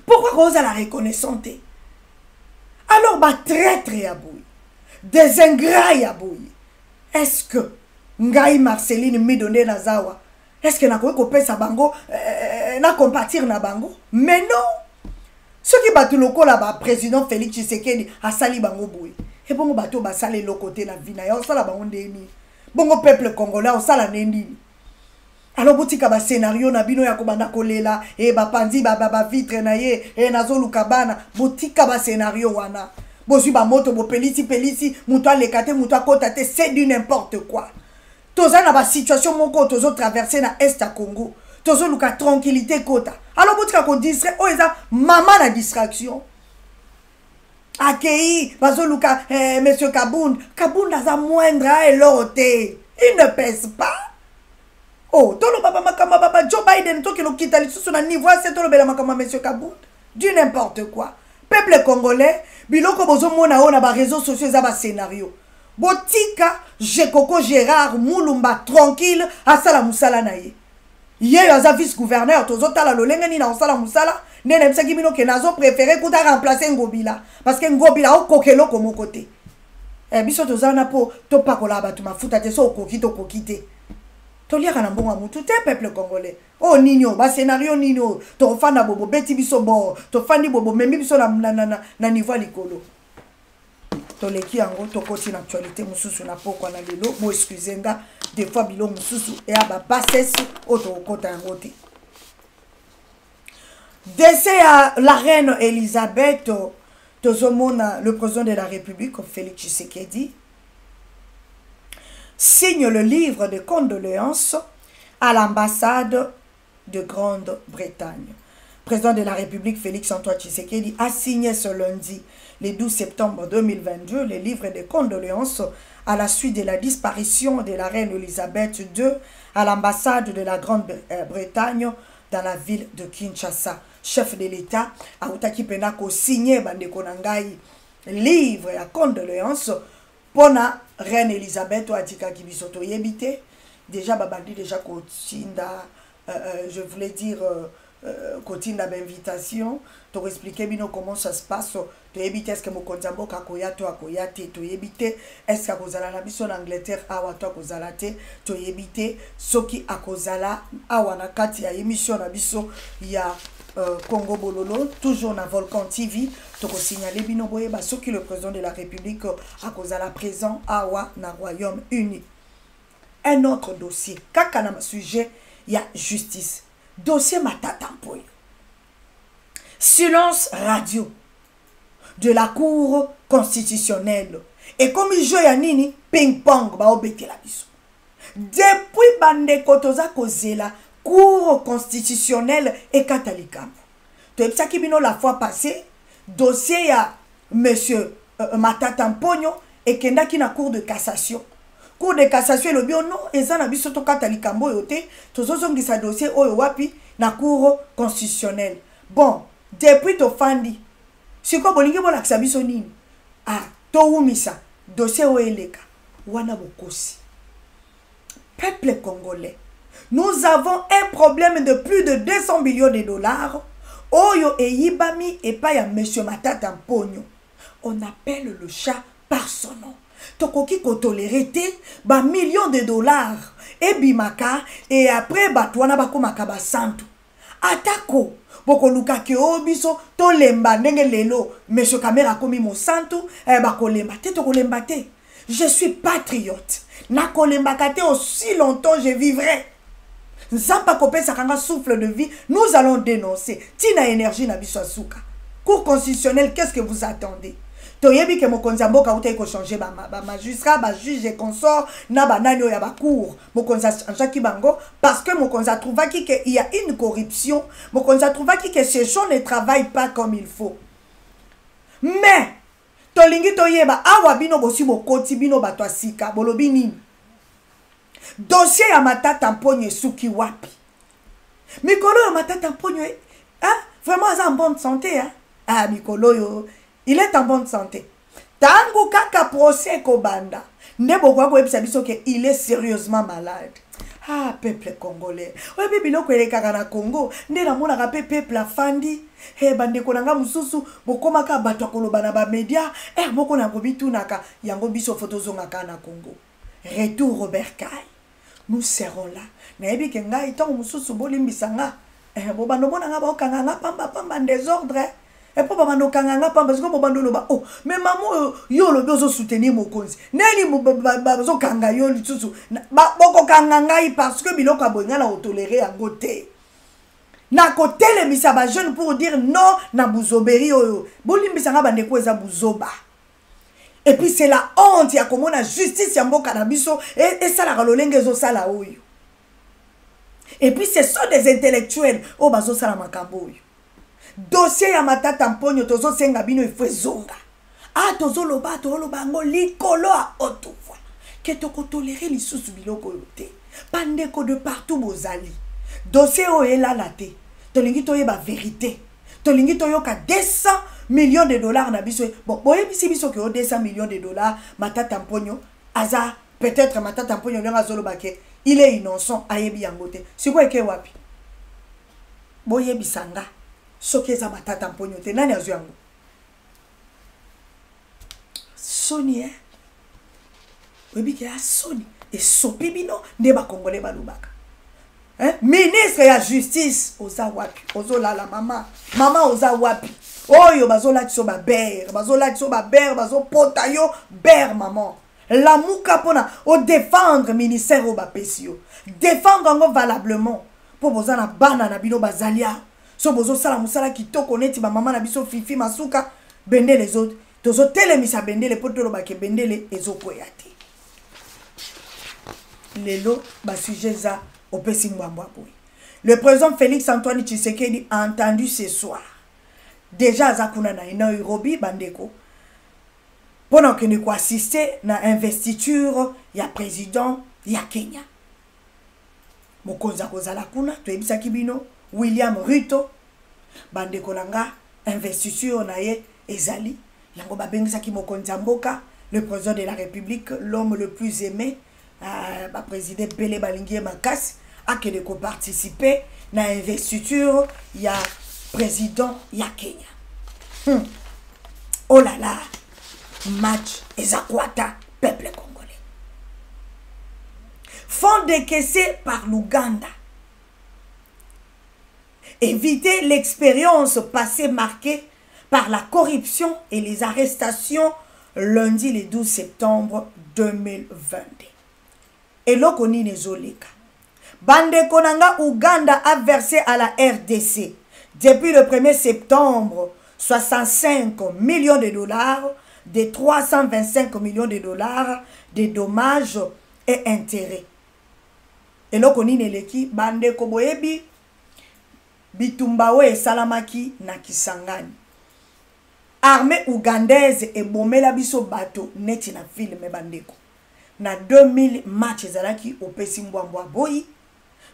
Pourquoi cause la reconnaissante? Alors ba traître ya boui, des ingrats ya boui. Est-ce que ngai Marceline mi donné na zawa? Est-ce que na ko pesa bango na compatir na bango? Mais non. Ce qui bat le col là-bas, président Félix Tshisekedi a sali bango boui. Et bon bateau ba sali le côté na vina ya osala bango ndeni. Bongo peuple congolais osala neni. Alors botika ba scénario na bino ya kobanda kolela e ba panzi ba vitre na ye e nazo lukabana botika ba scénario wana. Bozui ba moto bo pelisi muto alekate muto akota te c'est du n'importe quoi. Toza na ba situation moko tozo traverser na est à Congo. Tozo luka tranquillité kota. Alors botika ko distrait o eza maman na distraction. Akei bazo luka monsieur Kabund aza moindre et l'autre. Il ne pèse pas. Oh, tolo baba makama baba Joe Biden to ki lo kita lisusu na niveau c'est tolo bela makama monsieur Kabund. Du n'importe quoi. Peuple congolais, biloko bozo mona ona ba réseaux sociaux za ba scénario. Botika Jekoko Gérard Mulumba tranquille asala musala na ye. Hier aza vice-gouverneur tozotala lolenge ni na osala musala nene msaki bino ke nazo préférer kuta remplacer Ngobila parce que Ngobila o kokelo ko mon côté. Biso tozana po to pakola batu mafuta te so kokito kokite. Toliaka na mbonga mutu te peuple congolais. Oh nino ba scénario nino to fanda bobo beti biso bo to fandi bobo membi biso na niveau likolo. Toleki yango tokoti na actualité mususu na poko na lelo bo excusenga des fois bilo mususu et aba passes auto kota yango te. Décès à la reine Elisabeth tozomona le président de la République Félix Tshisekedi signe le livre de condoléances à l'ambassade de Grande-Bretagne. Le président de la République, Félix-Antoine Tshisekedi, a signé ce lundi, le 12 septembre 2022, le livre de condoléances à la suite de la disparition de la reine Elisabeth II à l'ambassade de la Grande-Bretagne dans la ville de Kinshasa. Chef de l'État a Outakipena signé le livre à condoléances pour la reine Elisabeth Ouatika Kibisoto Yebite. Déjà, babandi déjà Kotinda, je voulais dire Kotinda d'invitation, pour expliquer comment ça se passe. Tu évites est-ce que mon konzambo kakoyato akoyate, tu évites est-ce que akozala na biso en Angleterre awato akozalate, tu évites soki akozala awana kati ya émission na biso ya Congo Bololo, toujours na Volcan TV, tu as signalé bino boye ba soki le président de la République akozala présent awa na Royaume-Uni. Un autre dossier, kaka na sujet ya justice. Dossier Matata Mponyo. Silence radio de la Cour constitutionnelle. Et comme il joue à Nini, ping-pong, ba obete la biso. Depuis bande kotoza kozela, Cour constitutionnelle et catholique. Tu sais qui bino la fois passée, dossier à monsieur Matata Mponyo et kenda ki na Cour de cassation. Cour de cassation le bio non et ça na biso to catholique mbo yote, to zozongi sa dossier oyo wapi na Cour constitutionnelle. Bon, depuis to fandi si ko bolingi bona kisabiso nini ah to umisa dossier oeleka wana bokosi peuple congolais, nous avons un problème de plus de 200 millions de dollars oyo e yibami et pas ya monsieur Matata Mponyo. On appelle le chat par son nom. Tokoki ko tolérer ba millions de dollars et bimaka et après batwana bakomaka ba santu atako boko luka ke obiso to lemba ndenge lelo monsieur Kamera komi mo santu bako lemba te to kolemba te. Je suis patriote na kolemba kate aussi longtemps je vivrai. Nzamba kopesa kanga souffle de vie, nous allons dénoncer tina énergie na biso asuka. Cour constitutionnelle, qu'est-ce que vous attendez? Toyebi ke mokonzi mboka uta iko changer ba magistrat ba juge et consort na ba nani ya ba cour mokonzi Jacques Bango parce que mokonzi a trouvé qu'il y a une corruption, mokonzi a trouvé que ces gens ne travaillent pas comme il faut. Mais tolingi toyeba awa bino bosi bokoti bino bato asika bolobi nini dossier ya Matata Mponyo suki wapi mikolo ya Matata Mponyo hein vraiment en bonne santé hein ah mikolo yo il est en bonne santé. Tango kaka procès kobanda. Nebo kwa kwa biso que il est sérieusement malade. Ah peuple congolais. Ouais bibilo ko elekaka na Congo. Nde na mona ka peuple afandi. He bande ko nanga mususu bokoma ka bato koloba na ba media. Boko na ngobitu naka yango biso photo zonga ka na Congo. Retour Robert Kai. Nous serons là. Na yebi ke ngai tango mususu bolimbisanga. Bo bando mona nga ba okanga nga pamba désordre. Et pour maman kanganga pas parce que mon bando loba oh mais maman yo lo bezo soutenir mon konzi neli bazo kanga yo litsusu ba boko kanganga parce que biloko abonga na tolérer en côté na côté les misa ba jeune pour dire non na buzoberi oyo bolimbisa nga bande ko eza buzoba. Et puis c'est la honte ya komona justice ya mboka na biso et ça la rolenge zo sala oyo. Et puis ce sont des intellectuels oh bazo sala makambo oyo. Dossier ya Matata Mponyo tozo senga bino ifwe zonga. Ah tozo loba ngo likolo a otouva. Que toko tolérer lisusu biloko yote. Pandeko de partout bozali. Dossier o elalate. Tolingi toyeba vérité. Tolingi toyoka 200 millions de dollars na biso. Bon, boye biso ke 200 millions de dollars Matata Mponyo aza peut-être Matata Mponyo lenga zolobake. Il est innocent ayebi yangote. Siko eke wapi. Boye bisanga. Sokeza Matata Mponyo te nani azu yango Sony webi ke a Sony et sopi bino nde ba congolais balubaka ministre ya justice oza wapi ozola la mama oza wapi oyo bazola tiso ba ber bazo pota yo ber maman la muka pona o défendre ministère o ba pesio défendre ngo valablement pour bozana bana na bino bazalia. So bozo sala musala kitoko neti ba mama na biso fifi masuka bende les autres tozo telemisa bende le potolo ba ke bende le ezoko yate. lelo ba sujet za opesi mbambwa boy. Le président Félix Antoine Tshisekedi a entendu ce soir. Déjà azakuna na Nairobi bandeko. Pendant que nous assister na investiture ya président ya Kenya. Mokonza kozala kuna to ebisa kibino William Ruto bandeko langa investiture na ye ezali yango babengisa ki mokonza mboka le président de la République, l'homme le plus aimé, président Bele Balingie Makas, a que de participer à l'investiture, il y a président ya Kenya. Oh là là, match Ezakwata, peuple congolais. Fonds décaissés par l'Ouganda. Éviter l'expérience passée marquée par la corruption et les arrestations lundi le 12 septembre 2022. Et l'okoni nezoleka. Bande Konanga Ouganda a versé à la RDC depuis le 1er septembre 65 millions de dollars, de 325 millions de dollars de dommages et intérêts. Et l'okoni neleki bande koboyebi bitumbawe et salamaki na Kisangani. Armée ougandaise et bomela biso bato neti na film bandeko. Na 2000 match ezalaki opesi mbwambwa boyi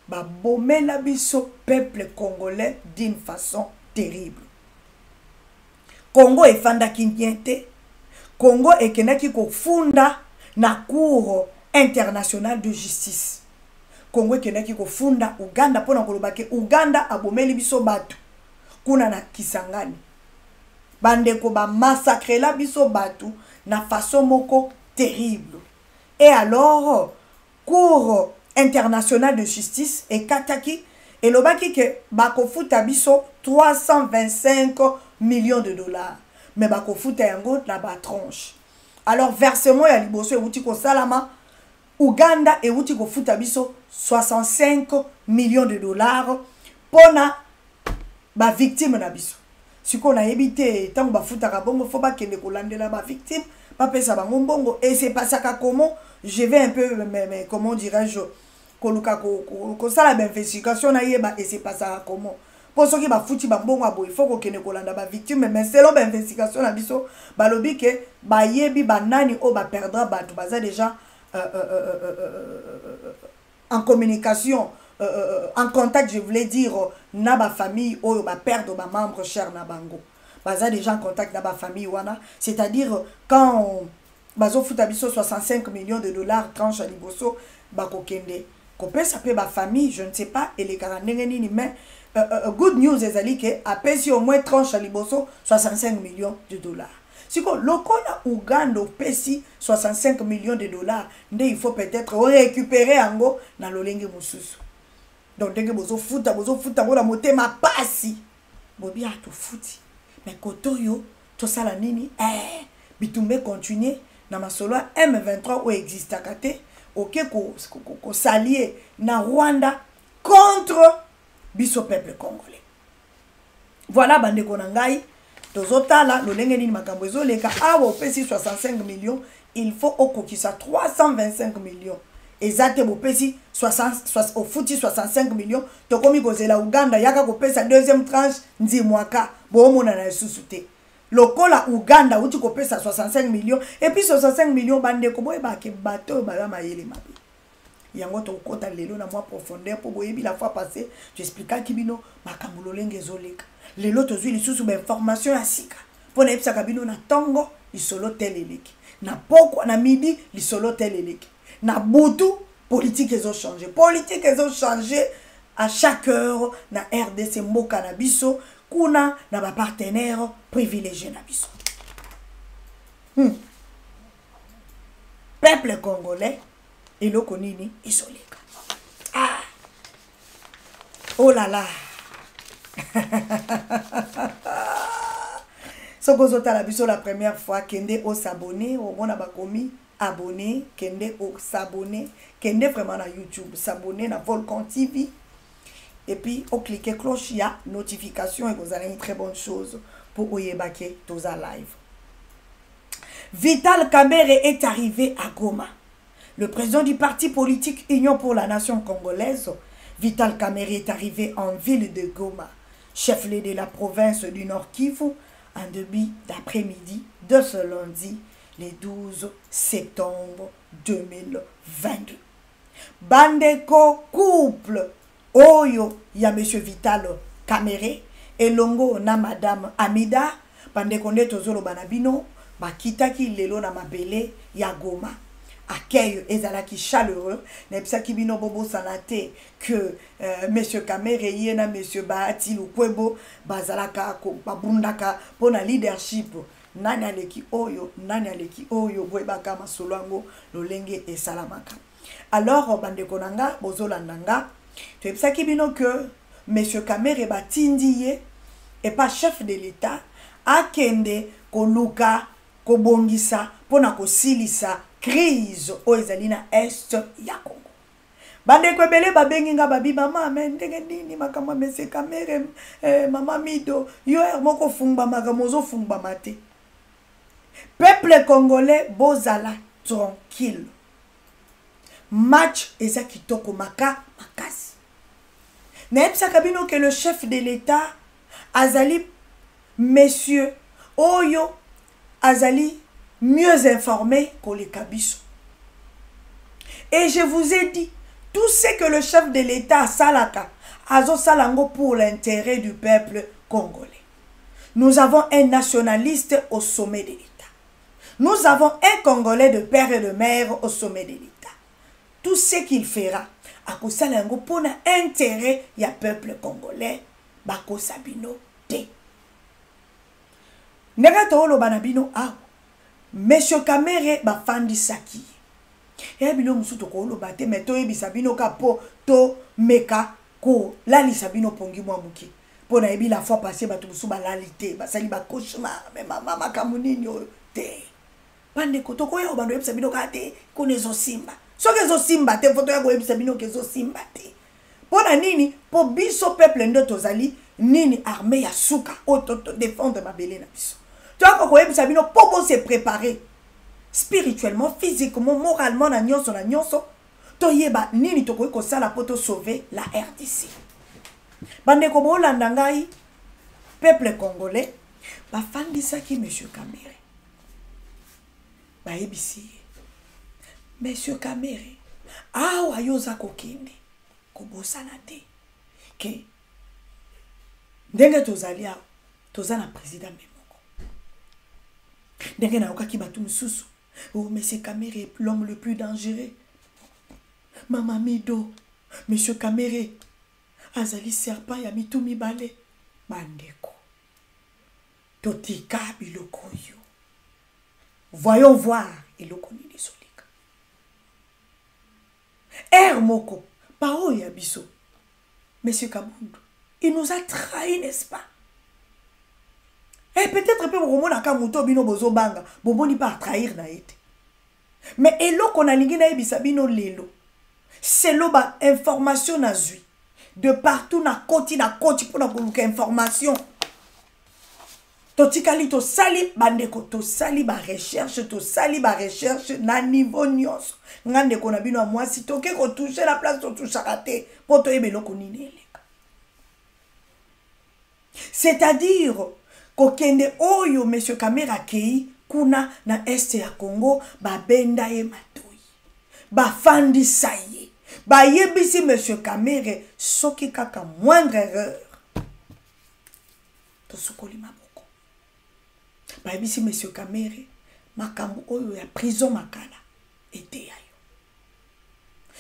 ba bomela biso peuple congolais d'une façon terrible. Congo efanda kinyete. Congo ekenaki kofunda na cour internationale de justice. Congo ekenaki kofunda Uganda pona kolobake Uganda abomeli biso bato kuna na Kisangani. Bandeko ba massacre la biso batu na façon moko terrible. Et alors, Cour internationale de justice et kataki et lobaki ke bako futa biso 325 millions de dollars. Mais bako futa yango na ba tranche. Alors versement ya liboso e wuti ko salama Uganda e wuti ko futa biso 65 millions de dollars pona ba victime na biso. Si on a évité tant que futa kabongo faut pas que les kolandela ba victime pas pesa bango mbongo et c'est pas ça comment je vais un peu mais comment dirais-je koluka ko sala ba investigation na yeba et c'est pas ça comment pour ceux qui ba futi ba mbongo abo il faut ko kene kolanda ba victime mais selon ba investigation na biso ba lobi ke ba yebi ba nani o ba perdra ba tout baza déjà en communication en contact, je voulais dire, na ba famille ou ba perdre ba membre cher na bango. Baza déjà en contact na ba famille wana, c'est-à-dire quand bazo futa biso 65 millions de dollars tranche à liboso ba kokende. Kopé ça peut ba famille, je ne sais pas et les karandengeni ni mais good news ezali ke apesi au moins tranche à liboso 65 millions de dollars. Si ko lokola Uganda pesi 65 millions de dollars, il faut peut-être récupérer ango na lolenge mususu. Donc, dès que vous la moté ma passi. Bobi a tout fouti. Mais kotoyo, tout ça la nini, bitumbe continuer. Na ma solo M23 ou existe à kate. Ok, ko s'allier na Rwanda contre biso peuple congolais. Voilà, bande konangai. Tozota là, le lenge nini makambo ezoleka. Awa opesi 65 millions. Il faut okokisa 325 millions. Ezate bopesi 60 au fouti 65 millions to komi kozela Uganda yaka kopesa deuxième tranche nzimwaka bomona na susute lokola Uganda uti kopesa 65 millions et puis 65 millions bande ko boye ba ke bateau ba mayele mabe yango to kota lelo na moi profondeur po boye bi la fois passée tu expliquais kibino makambo lolenge zoleka lelo to zwi lisusu ba information ya sika pona epsa kabino na tongo lisolo teleleki na poko na midi lisolo teleleki. Na boutou, politique ils ont changé. Politique ils ont changé à chaque heure. Na RDC Mboka na biso, kuna na ba partenaire privilégié na biso. Peuple congolais et le konini isolé. Ah. Oh là là. Sokozota la biso la première fois kende o s'abonner au mona bakomi abonner, kende au s'abonner, kende vraiment na YouTube, s'abonner na Volcan TV et puis au cliquer cloche, il y a notification et vous allez une très bonne chose pour oyebake toza live. Vital Kamerhe est arrivé à Goma. Le président du parti politique Union pour la Nation congolaise, Vital Kamerhe, est arrivé en ville de Goma, chef-lieu de la province du Nord Kivu, en début d'après-midi de ce lundi, le 12 septembre 2022. Bandeko couple Oyo ya Monsieur Vital Kamerhe et longo na Madame Amida, bandeko nde tozolo banabino, bakitaki lelo na mabele ya Goma. Accueil ezalaki chaleureux, nebisaki bino bobo sanate que Monsieur Kamerhe yena Monsieur Bahati Lukwebo bazalaka ko babundaka pona leadership nani aleki oyo bwebaka masolwango lolenge et salamaka. Alors bandeko nanga bozolandanga tebisaki bino que Monsieur Kamerhe batindiye et pas chef de l'État akende koluka kobongisa pona kosilisa crise o ezalina est ya Congo. Bandeko ebele babengi nga babi mama mais ndenge nini makamwa Monsieur Kamerhe mama Mido yo moko fungba magamozo fungba mate. Peuple congolais bozala tranquille. Match eza kitoko makasi. Naebisa kabino que le chef de l'État azali Monsieur Oyo azali mieux informé que les Kabiso. Et je vous ai dit, tout ce que le chef de l'État salaka, azo salango pour l'intérêt du peuple congolais. Nous avons un nationaliste au sommet de l'État. Nous avons un Congolais de père et de mère au sommet de l'État. Tout ce qu'il fera, ako salango pour l'intérêt ya peuple congolais, bako sabino te. Negato lo banabino ah. Monsieur Kamerhe bafandi saki. Et bino musuto ko lo bate meto e bisabino kapo to meka ko lali sabino pongi mwa muki. Pona ebi la fois passée batu musu ba lalite basali ba cauchemar mais mama kamunini te. Pande ko to ko ya bando e bisabino ka te ko nezo simba. So ke zo simba te foto ya ko e bisabino ke zo simba te. Pona nini po biso peuple ndo tozali nini armée ya suka auto défendre mabele na biso. Tu vois qu'on se préparer spirituellement, physiquement, moralement, na nyonso. Toyeba nini tokoki kosala poto sauver la RDC. Bandeko bolanda ngai peuple congolais bafandisaki Monsieur Kamerhe. Bayebisi Monsieur Kamerhe awa yoza kokende kobosana te ke ndenge tozali awa tozana président memo. Ndenge na okaki batu mususu. Oh, Monsieur Kamerhe est l'homme le plus dangereux. Mama Mido, Monsieur Kamerhe, azali serpent ya mitu mibale. Bandeko. Totika biloko yo. Voyons voir eloko nini solika. Moko, pao ya biso. Monsieur Kabundu, il nous a trahis, n'est-ce pas? Et peut-être peu romo na kamuto bino bozo banga, bobo ni pas trahir na été. Mais elo qu'on a lingi na ebisa bino lelo. C'est lo ba information na zui. De partout na koti pour na koluka information. Totikali to sali bandeko to sali ba recherche na niveau nyonso. Ngande ko na bino moi si toke ko toucher la place to toucher raté poto ebelo ko nini eleka. C'est-à-dire kokende oyo Monsieur Kamerhe akei kuna na este ya Congo babenda ye matoi bafandisa ye bayebisi Monsieur Kamerhe soki kaka moindre erreur tosukoli maboko bayebisi Monsieur Kamerhe makambo oyo ya prison makala ete ya yo.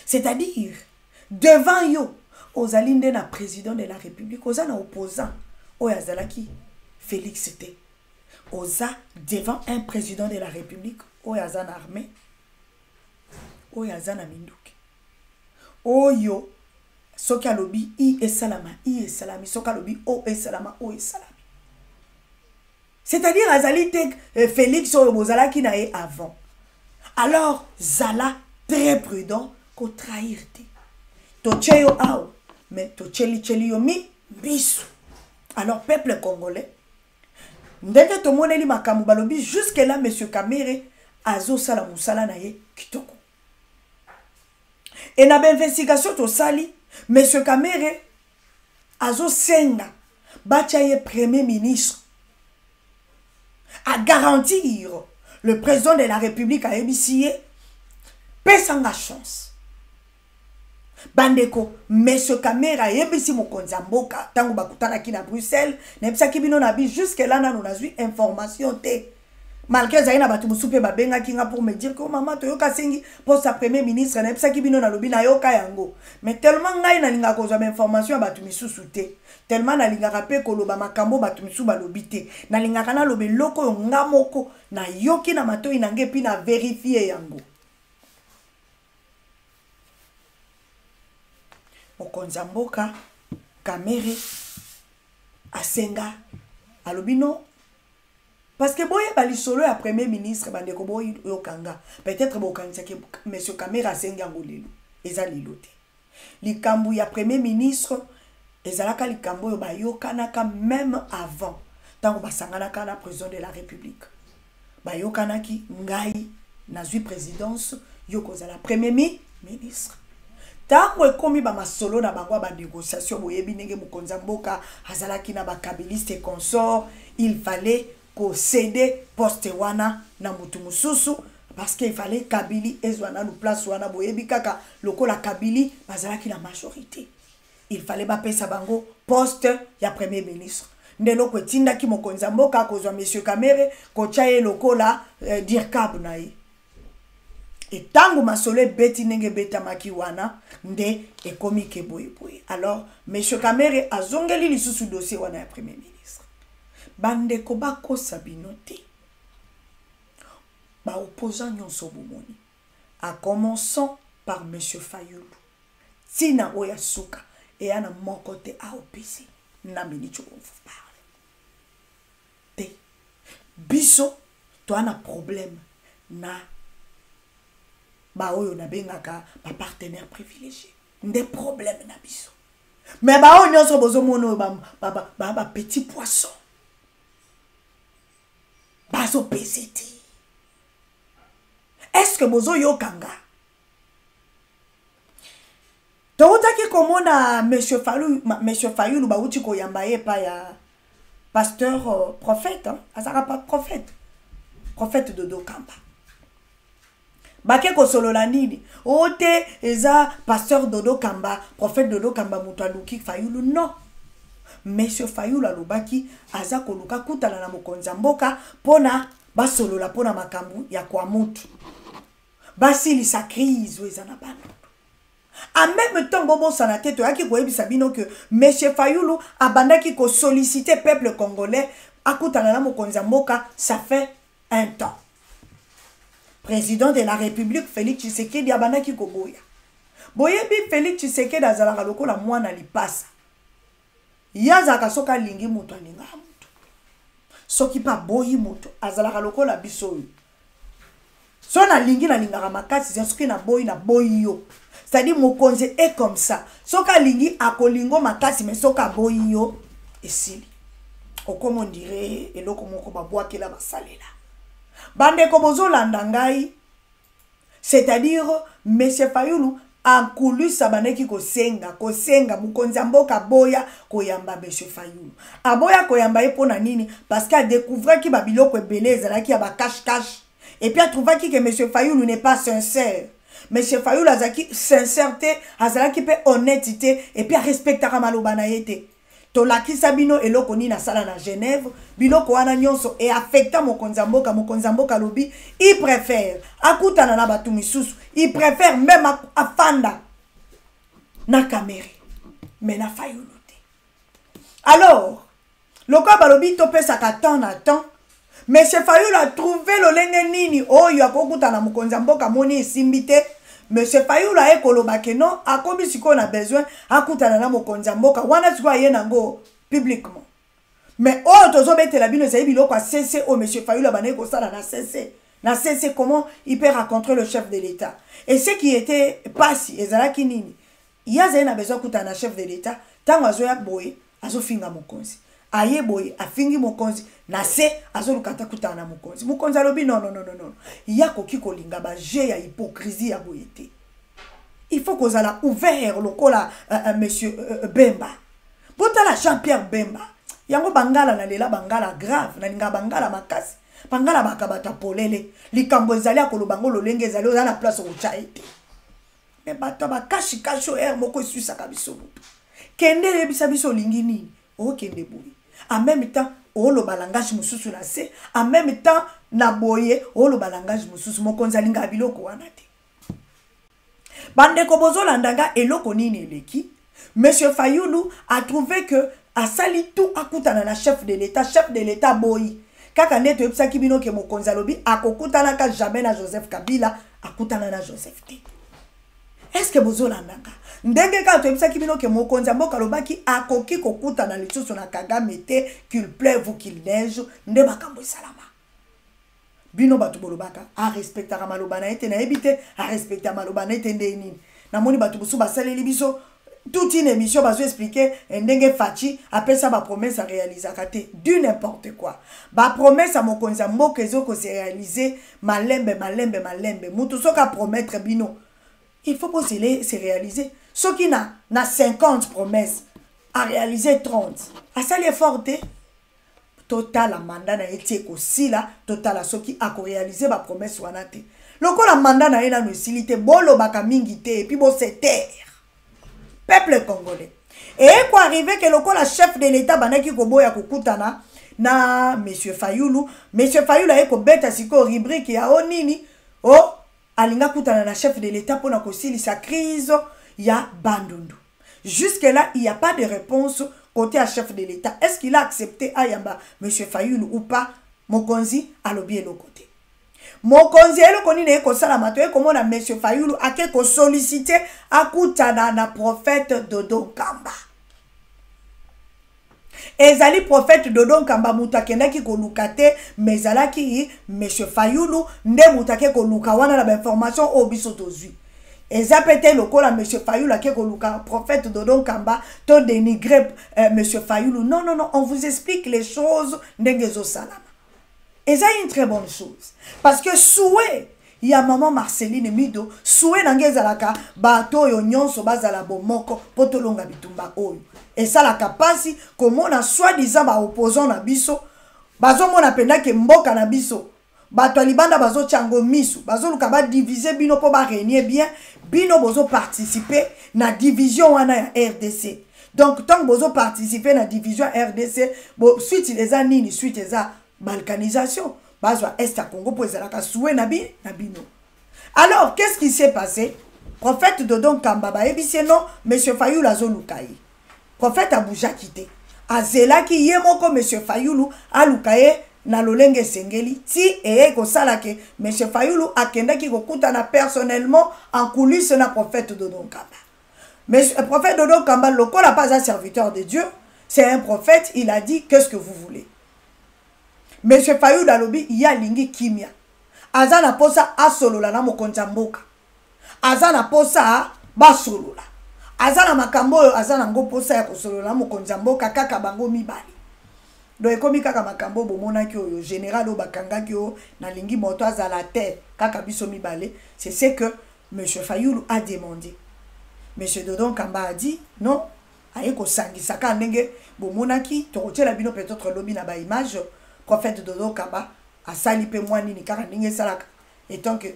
C'est-à-dire devant yo ozali nde na président de la République oza na opposant oyo azalaki Félix était oza devant un président de la République oyo na armée oyo na minduki oyo soki alobi i esalami soki alobi o esalama o esalami. C'est-à-dire azali te Félix oyo bozalaki na ye avant. Alors zala très prudent ko trahir te toche yo ao mais tocheli yo mi biso. Alors peuple congolais ndenge tomoneli makambo balobi jusque là Monsieur Kamerhe azo sala musala na ye kitoko. Et na investigation to sali, monsieur Kamere azo senga bachaye premier ministre à garantir le président de la République à EBCA pesanga chance. Bandeko, monsieur Kamera yebisi mokonzi mboka tango bakutana ki na Bruxelles, nebisa ki bino na bi jusque là na nous azui information te. Malgré ça, il y a des gens pour me dire que maman, tu as sengi pour sa premier ministre, il y a des gens qui ont lobby na yoka yango. Mais tellement ngai na linga kozo information ba tu misusu te. Tellement na linga rapé ko loba makambo ba tu misu ba lobby te. Na linga kana lobe loko yo ngamoko na yoki na mato inange pi na vérifier yango. Mokonzi mboka Kamere asenga alobino. Parce que boye bali solo ya premier ministre bandeko boye yokanga peut-être bokanisa ke monsieur Kamera sengi angolelo eza lilote likambu ya premier ministre ezalaka likambu yo bayokanaka même avant tango basanganaka na président de la République bayokanaki ngai nazwi présidence yokozala premier ministre tango ekomi ba masolo na bango ba négociation boyebi ndenge mokonzi mboka azalaki na ba kabiliste et consort il fallait céder poste wana na mutu mususu parce qu'il fallait Kabili ezwana nous place wana boyebi kaka lokola Kabili bazalaki la majorité il fallait ba pesa bango poste ya premier ministre ndelo ko tinda ki mokonzi mboka kozwa monsieur Kamere ko chaye lokola dirkab na ye et tango masolo beti nenge beta maki wana nde ekomi ke boye alors monsieur Kamere azongeli lisusu dossier wana ya premier ministre bandeko bakosa bino te ba opposant nyonso bomoni a commençant par monsieur Fayulu tina oya suka et ana moko te a opisi na minute on vous parle te biso to ana problème na ba oyo na bengaka ba partenaire privilégié des problèmes na biso mais ba oyo nyonso bozo mono ba petit poisson baso PCT. Est-ce que bozo yokanga? Tawutaki komona monsieur Fayulu bauti ko yambaye pa ya pasteur prophète hein? Azara pas prophète. Prophète de Dokamba. Bake ko solola nini? Ote eza pasteur Dodo Kamba, prophète Dodo Kamba mutaluki Fayulu non. Monsieur Fayulu alobaki aza koluka kutana na mokonzi mboka pona basolola pona makambu ya kwa mutu basili sa crise wezana bana en même temps bobo sana tete yaki koyebisa bino que monsieur Fayulu abandaki ko solliciter peuple congolais akutana na mokonzi mboka ça fait un temps président de la République Félix Tshisekedi abandaki ko boya boyebi Félix Tshisekedi azalaka lokola mwana lipasa yazaka soka lingi mutu aninga mutu soki pa boyi mutu azalaka lokola biso so na lingi na lingaka makasi soki na boyi yo c'est-à-dire mokonzi est comme ça soka lingi akolingo makasi mais soka boyi yo esili okomo ndire eloko moko babwakela basalela bandeko bozolanda ngai c'est-à-dire monsieur Fayulu akulisa baneki kosenga mukonzi mboka boya koyamba monsieur Fayulu aboya koyamba ye pona nini parce qu'il découvrait ki babiloko ebele ezalaki ya ba cache et puis a trouvé que monsieur Fayulu n'est pas sincère monsieur Fayulu azaki sincérité azalaki pe honnêteté et puis a respectera maloba na yete tolaki sabino eloko ni na sala na Genève biloko wana nyonso et affecta mokonzi mboka lobi il préfère akutana na batu misusu il préfère même afanda na Kamere mais na Fayulu te alors loko balobi to pesa ka temps na temps monsieur Fayulu a trouvé lolenge nini oyo akokutana mokonzi mboka moni esimbite monsieur Fayulu a ekoloba ke non akobi siko na besoin akutana na mokonzi mboka wana siko aye nango publiquement mais oh tozo betela bino ezali biloko a cessé au monsieur Fayulu bana ko sala na cessé comment il peut rencontrer le chef de l'État et ce qui était passé ezalaki nini yaza na besoin kutana chef de l'État tango azoya boye azofinga mokonzi aye boye afingi mokonzi na se azolukata kutana mokonzi alobi non ya koki kolinga ba je ya hypocrisie ya boyete il faut qu'on soit ouvert lokola monsieur Bemba. Botala Jean-Pierre Bemba. Yango bangala na lela bangala grave na linga bangala makasi. Bangala bakabata polele. Likambo ezali akolo bango lolenge ezali oza na place au chaite. Mais bato bakashi kashi moko esusaka biso butu. Kende yebisa biso lingi nini? O kende boye. En même temps, o lo balangage mususu na se. En même temps, na boye o lo balangage mususu mokonza linga biloko wana te. Bandeko bozolandanga eloko nini eleki. Monsieur Fayulu a trouvé que a sali tout akutana na chef de l'État boyi. Kaka neto yebisa kibino ke mokonza lobi akokutana ka jamais na Joseph Kabila akutana na Joseph T. Est-ce que bozolandanga? Ndenge ka to yebisa kibino ke mokonza mboka lobaki akoki kokutana lisusu na Kagame te, qu'il pleuve ou qu'il neige, nde makambo salama. Bino batu bolobaka a respectera maloba na ete na ebite a respecter maloba na ete ndeni. Na moni batu busu basaleli biso toute une émission bazo expliquer ndenge fachi appelle ça ba promesse à réaliser kate du n'importe quoi. Ba promesse à mokonza mboka ezoko se réaliser malembe mutu soka promettre bino. Il faut pas se réaliser. Ce qui na 50 promesses à réaliser 30. À ça l'effort total la mandat na ete ko sila total a soki a ko réaliser ba promesse wana te. Loko la mandat na ena no silité bolo baka mingi te et puis bo se terre. Peuple congolais. Et quoi arriver que loko la chef de l'État banaki ko boya ko kutana na monsieur Fayulu a ko beta siko rubrique ya onini o alinga kutana na chef de l'État pour na ko sili sa crise ya bandundu. Jusque là il n'y a pas de réponse côté à chef de l'État. Est-ce qu'il a accepté Ayamba, M. Fayulu ou pas? Mokonzi a lobby le côté. Mokonzi a le connu ko salamato et comment M. Fayulu a quelque sollicité à Koutana na prophète Dodo Kamba. Ezali prophète Dodo Kamba mutakenda ki ko lukate mezala ki M. Fayulu nde mutake ko lukawana na information au biso tozui. Eza pete lokola M. Fayulu a koluka prophète Dodon Kamba to dénigrer M. Fayulu. Non, on vous explique les choses n'engezo salama. Eza une très bonne chose. Parce que souhait, il y a maman Marceline Mido, souhait n'engeza laka bato yo nyonso bazala bomoko potolonga bitumba oyo. Et ça la kapasi comme on a soi-disant ba opposant na biso, bazo mona penda ke mboka na biso. Bato libanda bazo chango misu bazo luka ba diviser bino po ba régner bien bino bozo participer na division wana ya RDC. Donc tant bozo participer na division RDC bo suite les anini suite eza balkanisation bazo est à Congo pour ezala ka soué na bino. Alors qu'est-ce qui s'est passé? Prophète Dodon Kamba ba ebise non monsieur Fayulu azo lukai. Prophète Abuja quitté. Azela ki yemoko monsieur Fayulu a lukai na lolenge sengeli ti et ko salake M. Fayulu akendaki ko kutana personnellement en coulisses na prophète Dodon Kamba. Mais prophète Dodon Kamba lokola pas un serviteur de Dieu, c'est un prophète, il a dit qu'est-ce que vous voulez. M. Fayulu alobi ya lingi kimia. Azana posa asolola na mokonza mboka. Azana posa ba solola. Azana makambo azana ngo posa ya kosolola na mokonza mboka kaka bango mibali. Do ekomi kaka makambo bomona ki oyo général obakanga ki o na lingi moto azala terre kaka biso mibale, c'est ce que M. Fayulu a demandé. M. Dodon Kamba a dit non, aye ko sangisa ka ndenge bomona ki tokotela bino peut-être lobi na ba image prophète Dodon Kamba a sali pe mwani ni kaka ndenge salaka étant que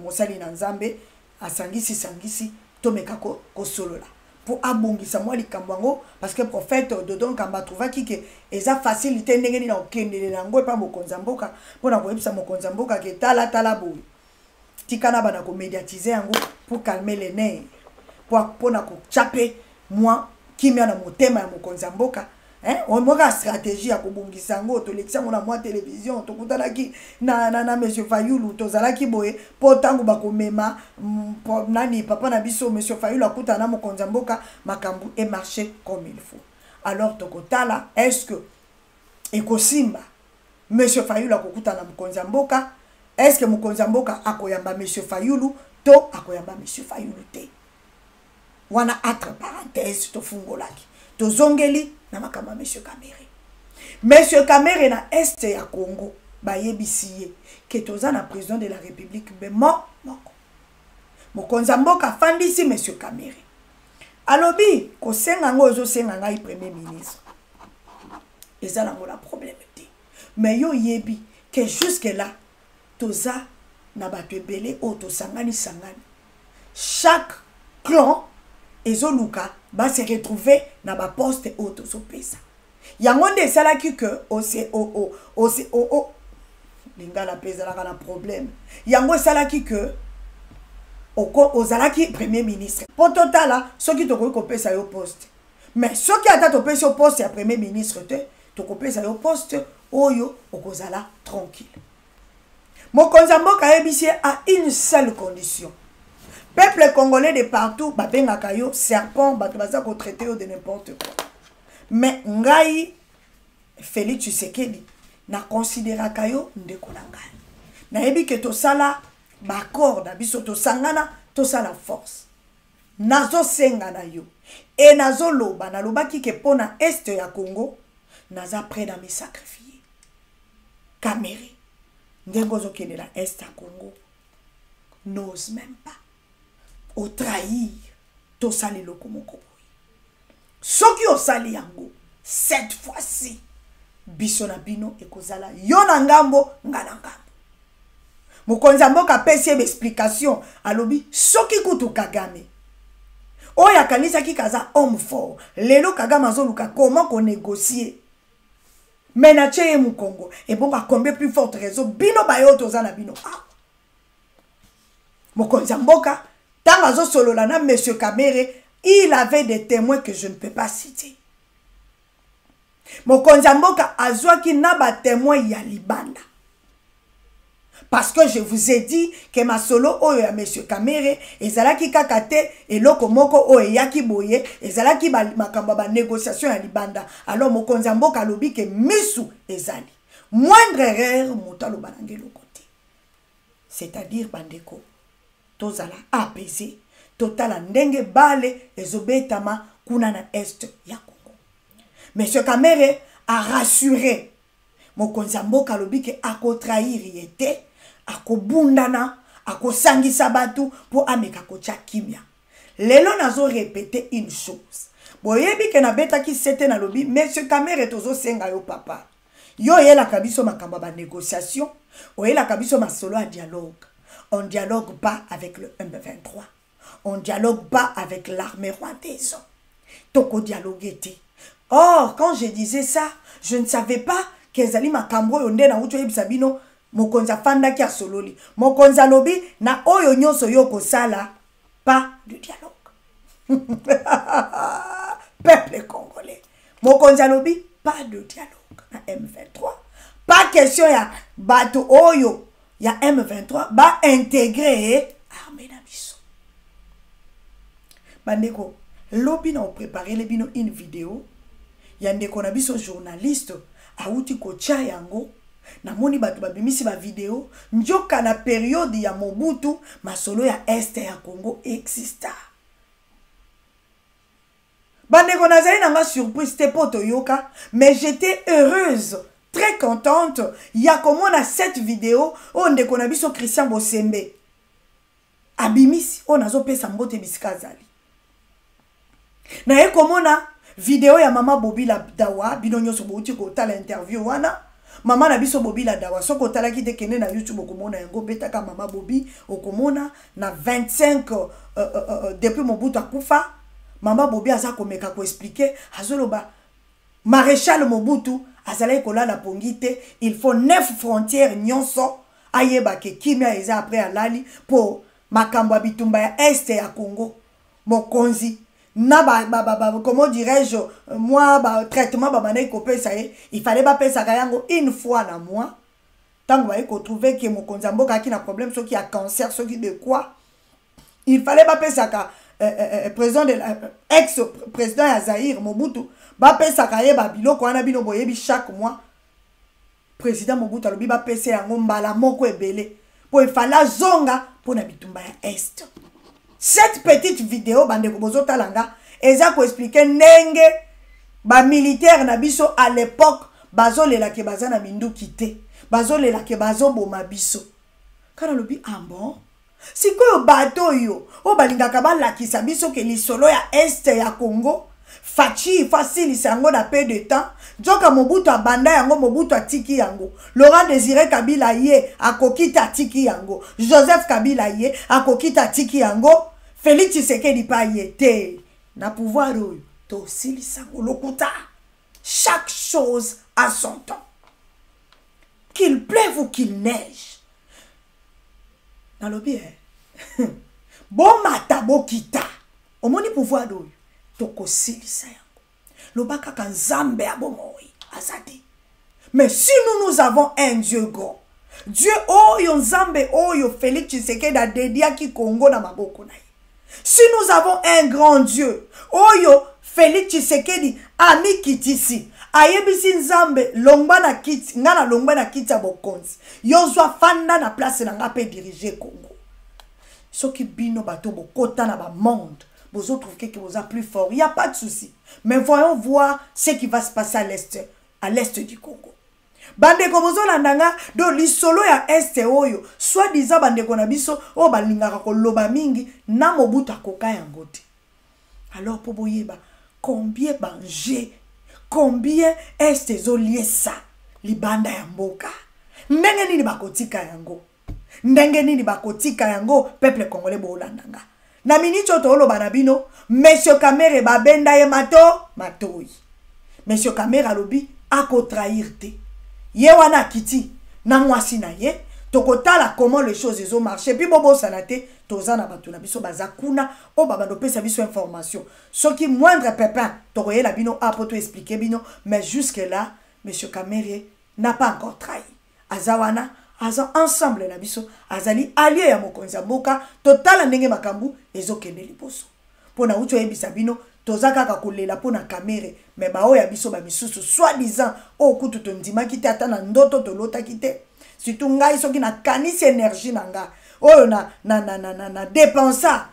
mosali na Nzambe a sangisi to meka ko solola. Pour abongisa moi likambo parce que prophète Dodon Kamba trouva ki ke eza facilité ndenge ni na okendele nango pa mokonza mboka pona koyebisa mokonza mboka ke tala boy tikana bana ko médiatiser yango pour calmer les nerfs pour pona ko chaper moi kimia na motema ya mokonza mboka on moka stratégie ya kobongisa ngo to lekisa mona moi télévision to kutana ki na monsieur Fayulu to zala ki boye po tangu ba komema nani papa na biso monsieur Fayulu akutana mokonza mboka makambu et marché comme il faut. Alors to kotala est-ce que ekosimba monsieur Fayulu akutana mokonza mboka, est-ce que mokonza mboka akoyamba monsieur Fayulu to akoyamba monsieur Fayulu te. Wana entre parenthèses to fungolaki to zongeli na makama monsieur Kamere. Monsieur Kamere na este ya Congo ba yebisiye que toza na président de la République be moko. mokonza mboka fandisi monsieur Kamere alobi ko senga ngozo senga ngai premier ministre ezala ngola problème te mais yo yebi que jusque là toza na bato ebele o to sangani chaque clan ezoluka va se retrouver na ba poste o to sopesa yango nde esalaki que lingala pesa la kana problème yango esalaki que ozalaki premier ministre po totala soki tokoki kopesa yo poste mais soki ata topesa yo poste ya premier ministre te tokopesa yo poste oyo okozala tranquille mokonza mboka ayebisi à une seule condition peuple congolais de partout babengaka yo serpent bato baza kotraite yo de n'importe quoi mais ngai Félix Tshisekedi na considéraka yo ndeko na ngai nayebi ke tosala bakord na biso tosangana tosala force nazo senga na yo et nazo loba nalobaki ke pona est ya Congo naza prêt à me sacrifier Kamere ndengo zokende na est ya Congo n'ose même pas au trahir tosali lokomoko soki osali yango cette fois-ci biso na bino ekozala yo na ngambo nga na ngambo mokonza mboka pesi explication alobi soki kutu Kagame oya kanisa ki kaza homme fort lelo Kagame azoluka comment qu'on négocier mais na tcheye mu Congo et bon à combien plus forte raison bino bayo tozana bino mokonza mboka tant azo solola na monsieur Kamere il avait des témoins que je ne peux pas citer mokonza mboka azwaki na ba témoin ya libanda parce que je vous ai dit que ma solo oyo ya monsieur Kamere ezalaki kakate eloko moko oyo yaki boye ezalaki makambo ba négociation ya libanda alors mokonza mboka lobi ke misu ezali moindre erreur motalo banangelo côté c'est-à-dire bandeko tozala apaisé totala ndenge bale ezobetama kuna na est ya Congo monsieur Kamere a rassuré mokonza mboka lobi ke akotrahir yete akobundana akosangisa batu po ameka kocha kimia lelo nazo répéter une chose boyebi ke na betaki sete na lobi monsieur Kamere tozo senga yo papa yo yela kabiso makamba ba négociation oyela kabiso masolo à dialogue on dialogue pas avec le M23 on dialogue pas avec l'armée rwandaise toko dialogue te. Or quand je disais ça je ne savais pas kezali makambo yo nde na uto yebisa bino mokonza fanda ki asololi mokonza lobi na oyo nyonso yo kosala pas de dialogue peuple congolais mokonza lobi pas de dialogue na M23 pas question ya bato oyo ya M23 ba intégrer armée na biso bandeko lobi na préparer le bino une vidéo ya ndeko na biso journaliste auti kocha yango na moni bato babimisi ba video njoka na période ya Mobutu masolo ya est ya Congo exista bandeko nazali nanga surprise te poto yoka mais j'étais heureuse très contente ya komona cette vidéo o ndeko na biso Christian Bosembe abimisi o nazo pesa mbote bisika zali na ye komona vidéo ya mama Bobila Dawa bino nyoso bouti ko tala interview wana mama na biso Bobila Dawa soko tala ki te kene na YouTube okomona yango betaka mama Bobi okomona na 25 depuis Mobutu akufa mama Bobi aza komeka ko expliquer azoloba maréchal Mobutu azala kola na pongite il faut 9 frontières nyonso ayeba ke kimia eza après alali pour makambo bitumba ya est ya Congo mokonzi na comment dirais-je moi traitement banay kopesa il fallait pas pesa kayango une fois na mois tant que ko trouver que mokonza mboka ki na problème so qui a cancer so qui de quoi il fallait pas pesa ka président de ex président ya Zaïre Mobutu ba pesa ka yeba biloko wana bino boyebi chaque mois président Mobutu alobi ba pesa yango mbala moko ebele po il fallait zonga pour na bitumba ya est. Cette petite vidéo bandeko bozo talanga eza ko expliquer ndenge ba militaire na biso à l'époque bazolela ke bazana mindu kité bazolela ke bazoboma biso kana lobi ah bon Sikoyo bato yo o balingaka balakisa biso ke lisolo ya este ya Congo faci facile sango na peu de temps joka Mobutu abanda yango Mobutu atiki yango Laurent Désiré Kabila ye akokita atiki yango Joseph Kabila ye akokita atiki yango Félix Tshisekedi pa ye te na pouvoir oyo to sili sango lokuta chaque chose à son temps qu'il pleuve ou qu'il neige dans le bien bon mata bo kita omoni pouvoir oyo toko silisa yango lobaka ka nzambe abomoi azadi. Mais si nous avons un Dieu grand, Dieu oyo nzambe oyo Félix Tshisekedi a dédié ki Congo na maboko na ye. Si nous avons un grand Dieu oyo Félix Tshisekedi ami kitisi ayebisi nzambe longba na kiti ngana longba na kiti ya bokonzi yozwa fanda na place na nga pe diriger Congo. Soki bino bato bokota na ba monde vous trouvez que vous êtes plus fort, il n'y a pas de souci. Mais voyons voir ce qui va se passer à l'est du Congo. Bande kobozo landanga do lisolo ya este oyo soit disant bande konabiso o balingaka koloba mingi na Mobutu akoka yango te. Alors po boyeba combien banje combien este zolie ça libanda ya mboka ndenge nini bakotika yango ndenge nini bakotika yango peuple congolais bolandanga. Na minito tolo banabino, Monsieur Kamere babenda ye matoi. Monsieur Kamere alobi ako trahir te. Ye wana kiti na mwasi na ye, tokotala comment les choses ont marché. Puis bobo sanate, tozana batuna biso bazakuna, o babando pesa biso information. Ce qui moindre pépin, toroye la bino apo to expliquer bino, mais jusque là, Monsieur Kamere n'a pas encore trahi. Azawana aza ensemble na biso azali allié ya mokonzi mboka total ndenge makambu ezokende liboso pona uto yebisa bino tozaka ka kolela pona Kamere me bao ya biso ba misusu soit disant o kutu to ndima kite ata na ndoto to lota kite surtout ngai soki na kanisi énergie nanga oyo na dépensa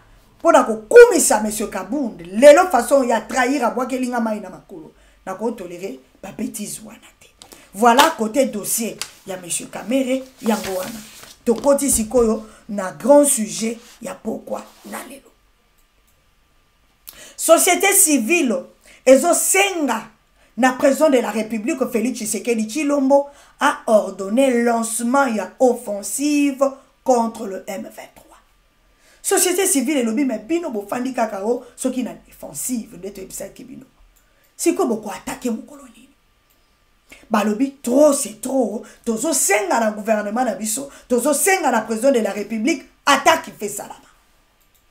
pona ko kumisa Monsieur Kabund lelo façon ya trahir abwa kelinga mai na makolo na ko tolérer ba bêtise wana te. Voilà côté dossier ya Monsieur Kamere yango wana tokoti sikoyo na grand sujet ya pourquoi na lelo société civile ezo senga na président de la République Félix Tshisekedi Tshilombo a ordonné le lancement ya offensive contre le M23. Société civile elobi me bino bo fandi kakao soki na offensive ndeto ebisaki bino siko boko attaquer mokolo nini balobi trop c'est trop tozo senga na gouvernement na biso tozo senga na président de la République attaque fait salama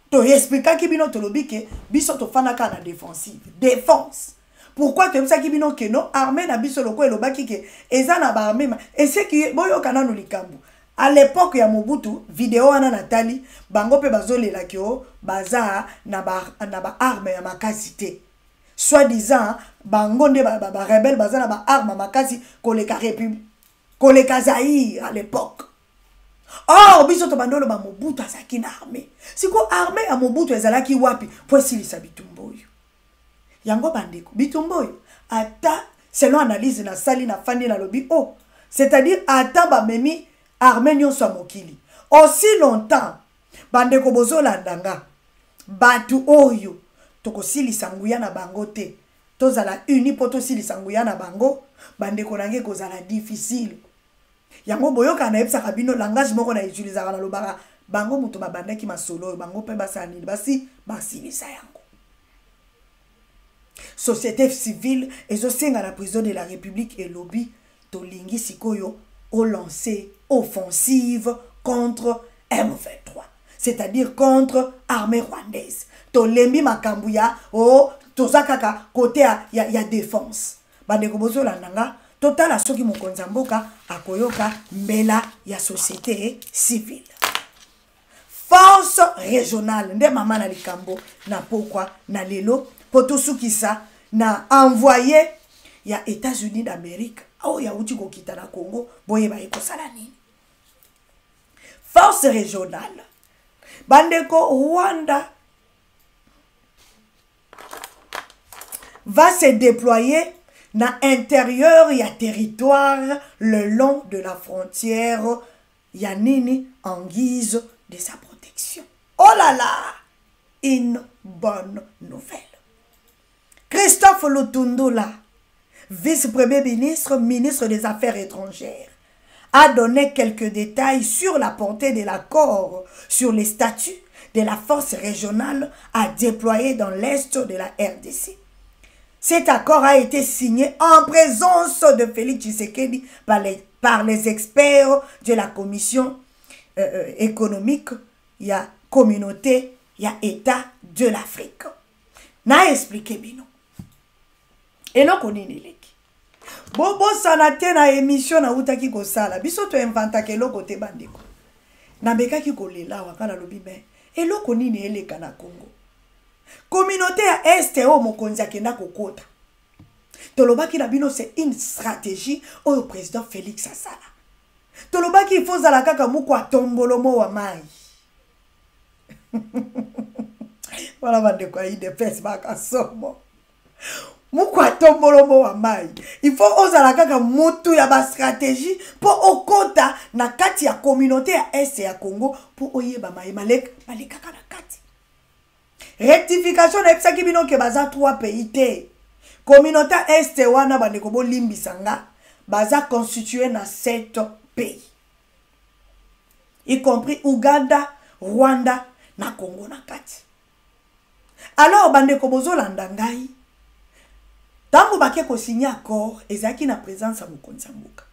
to expliquer ki bino to lobi ke biso to fanaka na défensive défense pourquoi tu ça ki bino ke no armée na biso loko elobaki ke eza na ba armée et c'est qui boyo kana no likambu à l'époque ya Mobutu vidéo wana natali bango pe bazolela ki o baza na ba arme ya makasité soit disant bango nde ba rebelle bazana ba arme makasi koleka république koleka Zaïre à l'époque. Or biso to bandolo ba Mobutu azaki na armée siko armée ya Mobutu ezalaki wapi po silisa bitumboyo yango bandeko bitumboyo ata selon analyse na sali na fandi na lobi oh c'est-à-dire ata ba memi armée nyonso mokili aussi longtemps bandeko bozolandanga batu oyo tokosilisa nguya na bango te tozala uni po tosilisa nguya na bango bandeko nange kozala difficile yango boyoka na epsa kabino langage moko na utiliser na lobaka bango muto babandaki masolo bango pe basani basilisa yango. Société civile ezosenga na président de la République et lobby tolingi sikoyo au lancer offensive contre M23, c'est-à-dire contre armée rwandaise. Tolembi makambuya o tozakaka côté ya défense bandeko bozola nanga total asoki mokonza mboka akoyoka mbela ya société civile force régionale nde mama na likambo na pourquoi na lelo potosukisa na envoyé ya États-Unis d'Amérique au ya uti kokita na Congo boye ba ekosala nini force régionale bandeko Rwanda va se déployer dans l'intérieur et territoire le long de la frontière Yanini en guise de sa protection. élections. Oh là là, une bonne nouvelle. Christophe Lutundula, vice-premier ministre, ministre des Affaires étrangères, a donné quelques détails sur la portée de l'accord sur les statuts de la force régionale à déployer dans l'est de la RDC. Cet accord a été signé en présence de Félix Tshisekedi par les experts de la commission économique, il y a communauté, il y a État de l'Afrique. Na expliqué bino. Et non konini leki. Bobo sanate na émission na utaki ko sala. Biso to inventa ke loko te bandiko. Na beka ki ko lela wakala lobi me. Et loko nini eleka na Congo. Communauté à Est o mokonzi akenda kokota. Tolobaki na bino c'est une stratégie au président Félix Asala. Tolobaki il faut zala kaka muko atombolomo wa mai. Voilà bande kwa ide pes baka somo. Muko atombolomo wa mai. Il faut ozala kaka mutu ya ba stratégie pour okota na kati ya communauté à Est ya Congo pour oyeba mai malek kaka na kati. Rectification na epsaki bino ke baza 3 pays te. Communauté Est wana bandeko bo limbisanga baza constitué na 7 pays. Y compris Ouganda, Rwanda na Congo na kati. Alors bandeko bozo landangai. Tango bake ko signer accord ezaki na présence ya mokonzi mboka.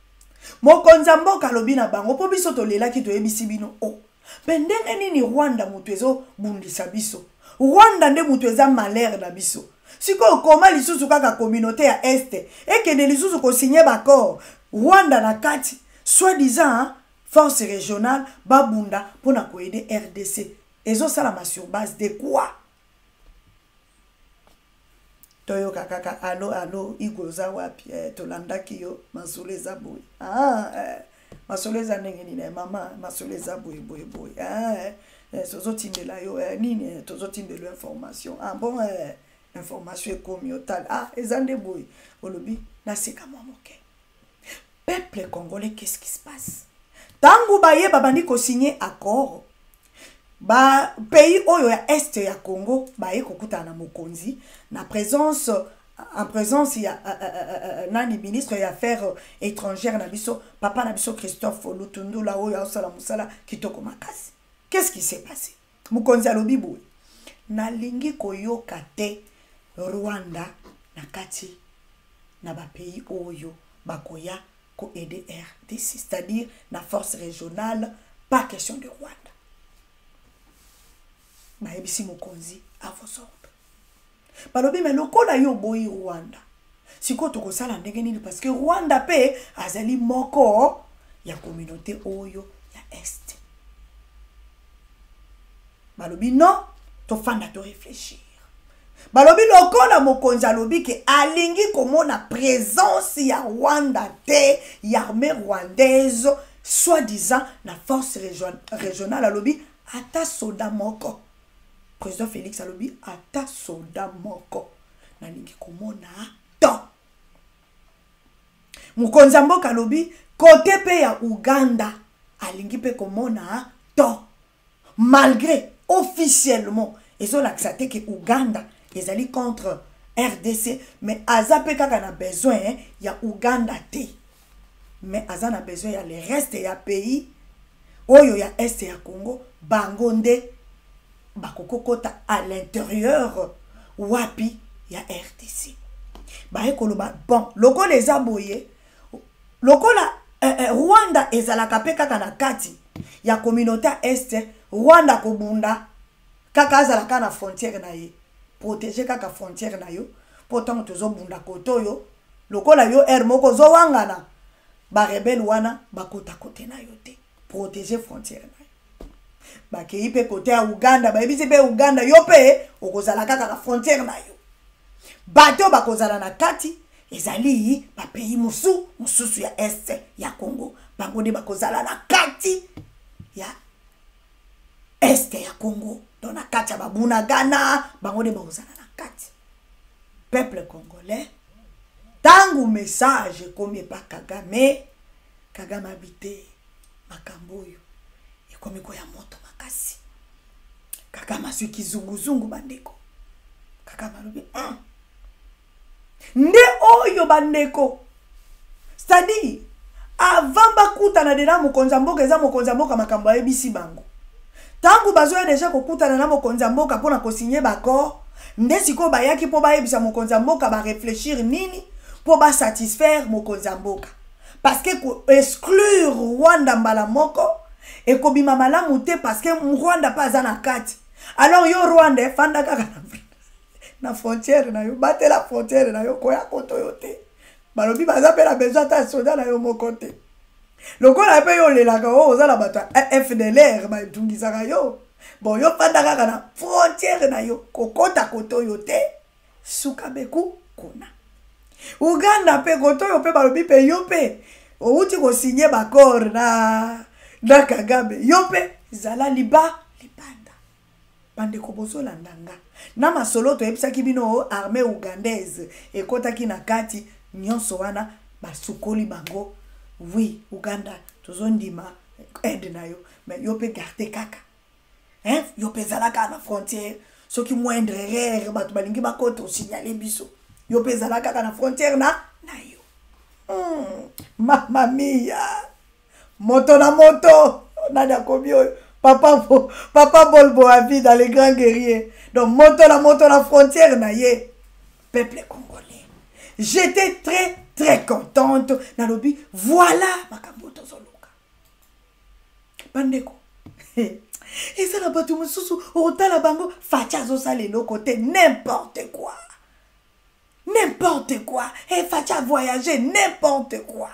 Mokonzi mboka lobi na bango po biso tolela ki toyebisi bino o. Pendenge nini Rwanda mutu ezo bundisa biso. Rwanda nde mutu eza malheur na biso. Siko koma lisusu kaka communauté ya Est ekende lisusu ko signer bakor Rwanda na kati soi-disant force régionale babunda pona ko aider RDC. Ezo sala sur base de quoi? Toyo kaka allo igoza wapi tolanda kiyo masoleza boy. Masoleza ndenge nini mama masoleza boy. Sozo tindela yo nini tozo tindela information. Bon information comme yotal. Ezande boy. Olobi na seka moke. Peuple congolais, qu'est-ce qui se passe? Tangu baye babandi ko signer accord. Ba pays oyo ya Est ya Congo baye kokuta na mokonzi na présence en présence ya nani ministre des Affaires étrangères na biso papa na biso Christophe Lutundula oyo osala musala kitoko makasi. Qu'est-ce qui s'est passé? Mokonzi alobi boy na lingi koyoka te Rwanda na kati na ba pays oyo bakoya ko aider RDC, c'est-à-dire la force régionale, pas question de Rwanda. Maebisi mokonzi à vos ordres. Balobi mais lokola yo boyi Rwanda. Siko toko sala ndenge nini parce que Rwanda pe azali moko ya communauté oyo ya Est. Balobi non, to fanda to réfléchir. Balobi lokola mokonzi alobi ke alingi komona présence ya Rwanda te ya armée rwandaise soi-disant la force régionale alobi ata soda moko. Président Félix alobi ata soda moko nalingi komona to. Mokonzi mboka alobi côté pe ya Uganda alingi pe komona to. Malgré officiellement ils ont accepté que Uganda ils allaient contre RDC mais azape kaka na besoin ya Uganda te mais aza na besoin ya le reste ya pays oyo ya Est ya Congo bangonde bakokokota à l'intérieur wapi ya RDC ba ekoloba bon lokola eza boye lokola Rwanda ezalaka pe kaka na kati ya communauté Est Rwanda kobunda kaka azalaka na frontière na ye protéger kaka frontière na yo pourtant tozo bunda koto yo lokola yo moko zo wangana ba rebelle wana bakota kote na yo te protéger frontière na yo ba ke pe kote ya Uganda ba ebisi pe Uganda yo pe okozala kaka na frontière na yo bato bakozala na kati ezali ba pays mususu ya Est ya Congo bango de bakozala na kati ya Est ya Congo dona kati ya babuna Ghana bango de bakozala na kati. Peuple congolais tangu message comme pa Kagame habité makambo yo ekomi ko ya moto makasi kaka maswi kizunguzungu bandeko kaka balobi nde oyo bandeko c'est-à-dire avant bakutana na mokonza mboka eza mokonza mboka makambo ayebisi bango tangu bazoya deja kokutana na mokonza mboka pona kosigner baccord nde siko bayaki po bayebisa mokonza mboka ba réfléchir nini po ba satisfaire mokonza mboka parce que ko exclure Rwanda mbala moko et ko bima malamu te parce que Rwanda pas za na kati alors yo Rwanda fanda kaka na frontière na yo battre la frontière na yo koya koto yo te balobi baza pe la besoin ta soda na yo moko te lokola pe yo lelaka o ozala bato FDLR ba tungizaka yo bon yo fanda kaka na frontière na yo kokota koto yo te suka beku kuna Uganda pe koto yo pe balobi pe yo pe outi ko signer bakor na Kagame yo pe zala libanda bande ko bozola ndanga na masolo to ebisaki bino armée ougandaise ekotaki na kati nyonso wana basukoli bango oui Uganda tozondima aide na yo mais yo pe garder kaka yo pe zalaka na frontière soki moindre erreur batu balingi bakoto signaler biso yo pe zalaka na frontière na yo mamma mia moto na moto nada kobio papa Bolbo a vie dans les grands guerriers donc moto la frontière na ye peuple congolais. J'étais très contente na lobi voilà makambo tozoluka bandeko et ça na batu mususu otala bango facha zo sale no côté n'importe quoi et facha voyager n'importe quoi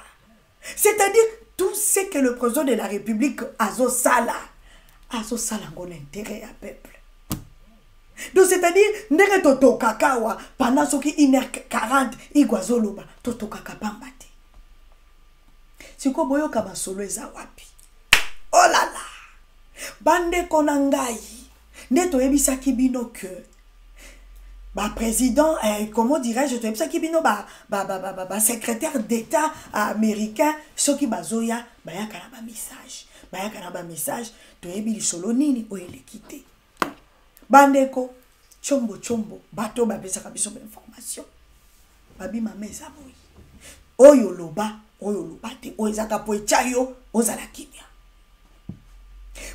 c'est-à-dire tout ce que le président de la République azo sala ngon intérêt à peuple. Donc c'est-à-dire ndenge toto kakawa pendant soki 1h40 igwazoloba toto kakapamba te. Siko boyo kama solo eza wapi. Oh là là. Bande konangai. Neto ebisaki bino que président comment dirais-je to ebisaki bino secrétaire d'état américain soki bazoya bayaka na message to ebi solo nini o elekite. Bandeko chombo bato babesaka biso information babi mama eza boyi oyo loba te oyezaka po echayo ozala kimia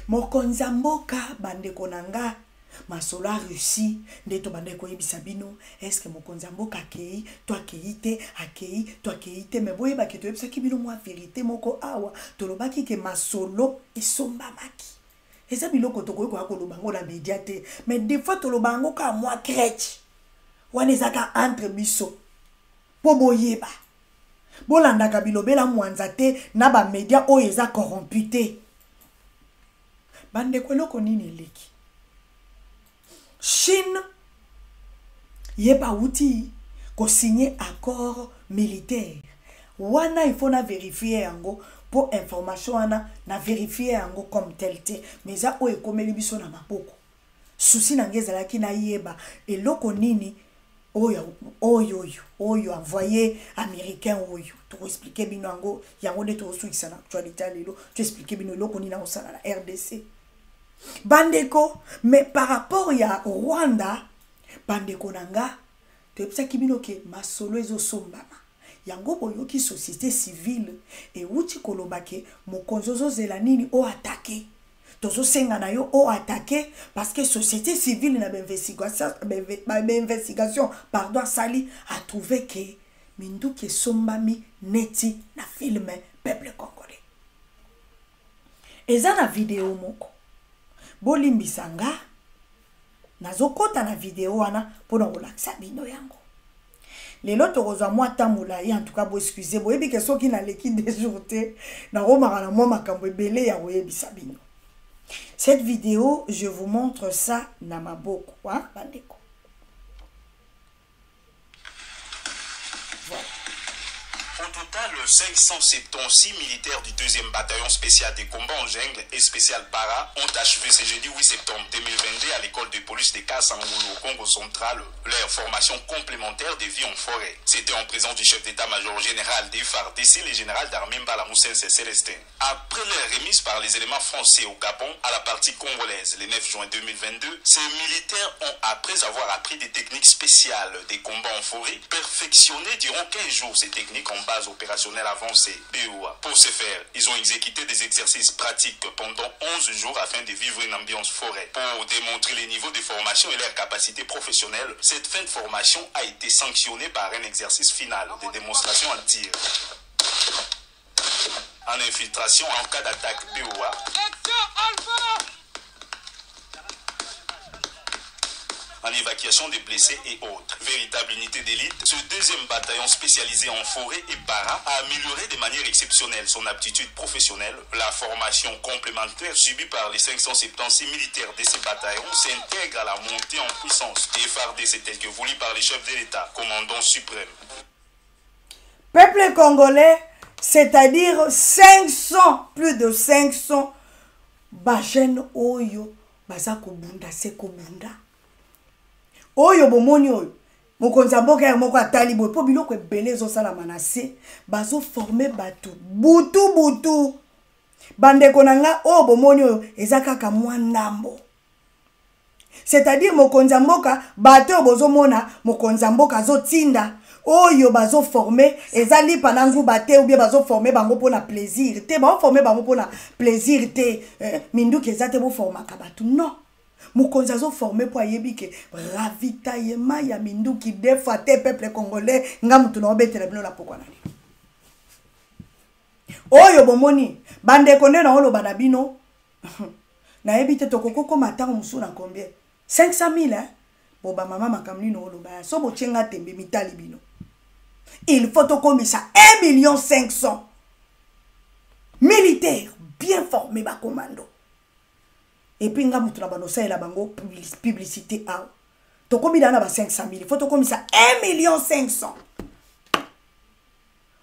mokonza mboka bandeko nanga masolo a Russie ndeto bandeko yebisa bino est-ce que mokonza mboka akei to akei te mais boye ba ke to yebisa ki bino mwa vérité moko awa to lobaki ke masolo esombamaki. Et ça, biloko toko ko akolobango na média te. Mais des fois tolobango ka moi crèche. Wana ezaka entre biso. Po boyeba. Bolanda ka bilobela mwanza te na ba média o eza corrompu te. Bande ko loko nini leki. Chine yeba uti ko signer accord militaire. Wana il faut na vérifier yango. Pour information na vérifier yango comme tel te mais ça o ekomeli biso na maboko souci na ngezala ki na yeba eloko nini oyo envoyé américain oyo to expliquer bino yango de to souci na actualité lelo to expliquer bino eloko nini na osala la RDC bandeko mais par rapport ya Rwanda bandeko nanga to epsaki bino ke masolo ezo sombama yango boyoki société civile et uti kolobake mokonzozo zela nini o attaquer tozo senga na yo o attaquer parce que société civile na investigation pardon sali a trouvé que minduki sombami neti na film peuple congolais eza na vidéo moko bolimbisanga nazokota na vidéo wana pona kolakisa bino yango. Les lots rosa moi tamula en tout cas bo excusez bo ebi que soki na leki des jours te na romaka na moi makambo ebele ya oyebi sabino. Cette vidéo je vous montre ça na maboko bandeko. Voilà. Au total, 576 militaires du 2e bataillon spécial des combats en jungle et spécial para ont achevé ce jeudi 8 septembre 2022 à l'école de police de Kasangulu au Congo central leur formation complémentaire de vie en forêt. C'était en présence du chef d'état-major général des FARDC, le général d'armée Mbala Moussense Célestin. Après leur remise par les éléments français au Gabon à la partie congolaise le 9 juin 2022, ces militaires ont, après avoir appris des techniques spéciales des combats en forêt, perfectionné durant 15 jours ces techniques en base opérationnelle avancée, BOA. Pour ce faire, ils ont exécuté des exercices pratiques pendant 11 jours afin de vivre une ambiance forêt. Pour démontrer les niveaux de formation et leurs capacités professionnelles, cette fin de formation a été sanctionnée par un exercice final de démonstration en tir. En infiltration en cas d'attaque BOA. En évacuation des blessés et autres. Véritable unité d'élite, ce 2e bataillon spécialisé en forêt et para a amélioré de manière exceptionnelle son aptitude professionnelle. La formation complémentaire subie par les 576 militaires de ces bataillons s'intègre à la montée en puissance des FARDC tel que voulu par les chefs de l'État, commandant suprême. Peuple congolais, c'est-à-dire 500, plus de 500, Bajen Oyo, Bazako Bunda, Seko Bunda. Oyo bomoni oyo mokonza mboka ya moko atali boye po biloko ebele ezosala manase bazo former bato butu bandeko na nga oyo bomoni oyo eza kaka mwa ndambo, c'est-à-dire mokonza mboka bato oyo bozomona mokonza mboka azotinda oyo bazo former eza lipa na nguba te ou bien bazo former bango mpona plaisir te, bazo former bango mpona plaisir te, minduki eza te bo formaka bato, non. Mokonzi azo formé pour ayebi ke ravitaillement ya minduki des fois te peuple congolais nga mutu na obetela bino la pokwa nani. Oyo bomoni bandeko nde na oloba na bino na yebi te tokoko matango musu na combien 500 000 bo ba mama makamni no oloba so bo chenga tembe mitali bino. Il faut tokomisa 1,5 million militaires bien formés ba commando. Et puis, nga mutu na banosa ela bango publicité a. Tokomi dana ba 500 000. Il faut tokomi ça 1,5 million.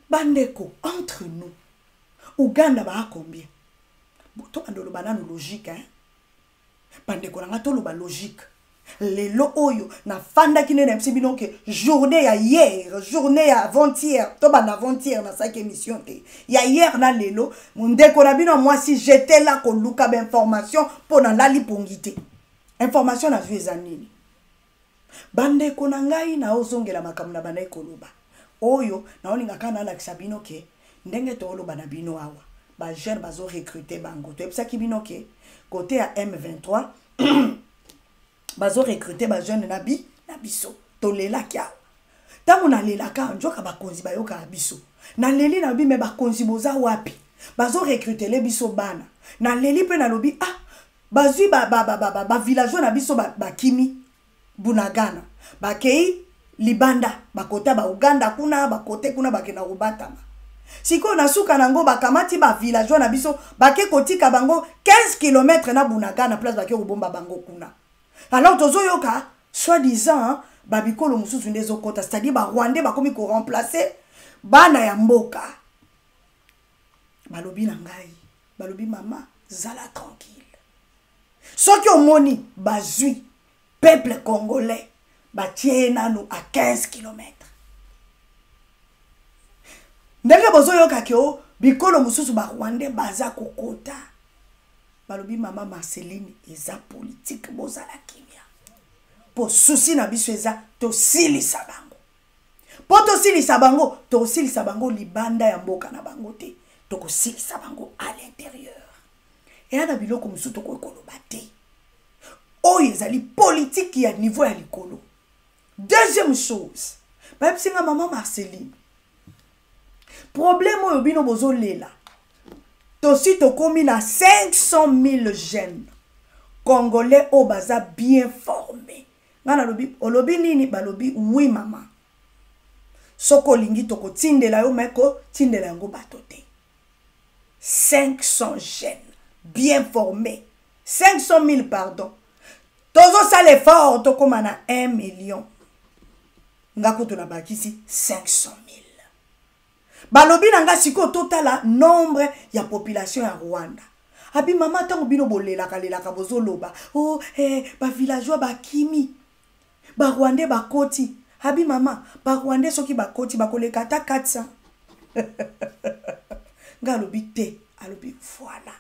Bandeko, entre nous, Uganda ba combien? To andolo banano logique, hein? Bandeko na ngato lo ba logique. Lelo oyo na fanda kine na msibino ke journée ya hier, journée ya avant-hier, to bana avant-hier na sa émission te. Ya hier na lelo, mundeko na bino moi si j'étais là ko luka ba information pour na lali pongité. Information na zueza nini. Bandeko na ngai na ozongela makamu na bana ekoloba. Oyo na olinga kana na kisabino ke ndenge to oloba na bino awa. Ba jeune bazo recruter bango. To epsa ki bino ke côté ya M23 bazo recruter ba jeune na biso to lela kya tango na lela ka njoka ba konzi ba yoka biso na leli na bi me ba konzi boza wapi bazo recruter le biso bana na leli pe na lobi bazui ba villageois na biso ba kimi Bunagana ba kei libanda ba kota ba Uganda kuna ba kote kuna ba kena Rubatama siko na suka nango ba kamati ba villageois na biso ba ke kotika bango 15 km na Bunagana place ba ke robomba bango kuna. Alors tozo yoka soi-disant babikolo mususu ndezo kota, c'est-à-dire ba Rwandais ba komi ko remplacer bana ya mboka. Balobi na ngai, balobi mama zala tranquille. Soki omoni bazui peuple congolais batie nanu à 15 km. Ndenge bozo yoka ke o bikolo mususu ba Rwandais baza kokota. Balobi mama Marceline eza politique bozala kimia. Po souci na biso eza to silisa bango. Po to silisa bango, to silisa bango libanda ya mboka na bango te. To ko silisa bango à l'intérieur. Et ana biloko musu to ko koloba te. Oyo ezali politique ya niveau ya likolo. Deuxième chose, ba singa mama Marceline. Problème oyo bino bozo lela. Tosi tokomi na 500 000 jeunes congolais au baza bien formés. Ngana lobi olobi nini balobi oui mama. Soko lingi toko tindela yo meko tindela yango batote. 500 jeunes bien formés. 500 000 pardon. Tozo sa l'effort tokoma na 1 million. Ngakuto na bakisi 500 000. balobi nanga siko totala nombre ya population ya Rwanda. Abi mama tango bino bolela kalelaka bozoloba. Oh ba villageois ba kimi. Ba Rwandais ba koti. Abi mama ba Rwandais soki ba koti ba koleka ta 400. Ngalobi te, alobi voilà.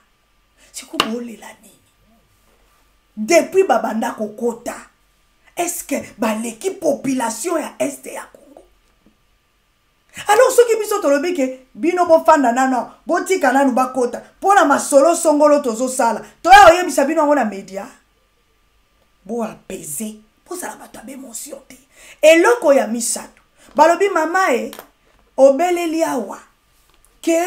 Siko bolela nini. Depuis babanda kokota. Est-ce que l'équipe population ya est ya Congo? Alors ceux qui biso tolobi ke bino bo fanda nano botika nanu bakota pona masolo songolo tozo sala toya oyebisa bino ngona media bo apaiser po sala bato ba émotion te eloko ya misato balobi mama obeleli awa ke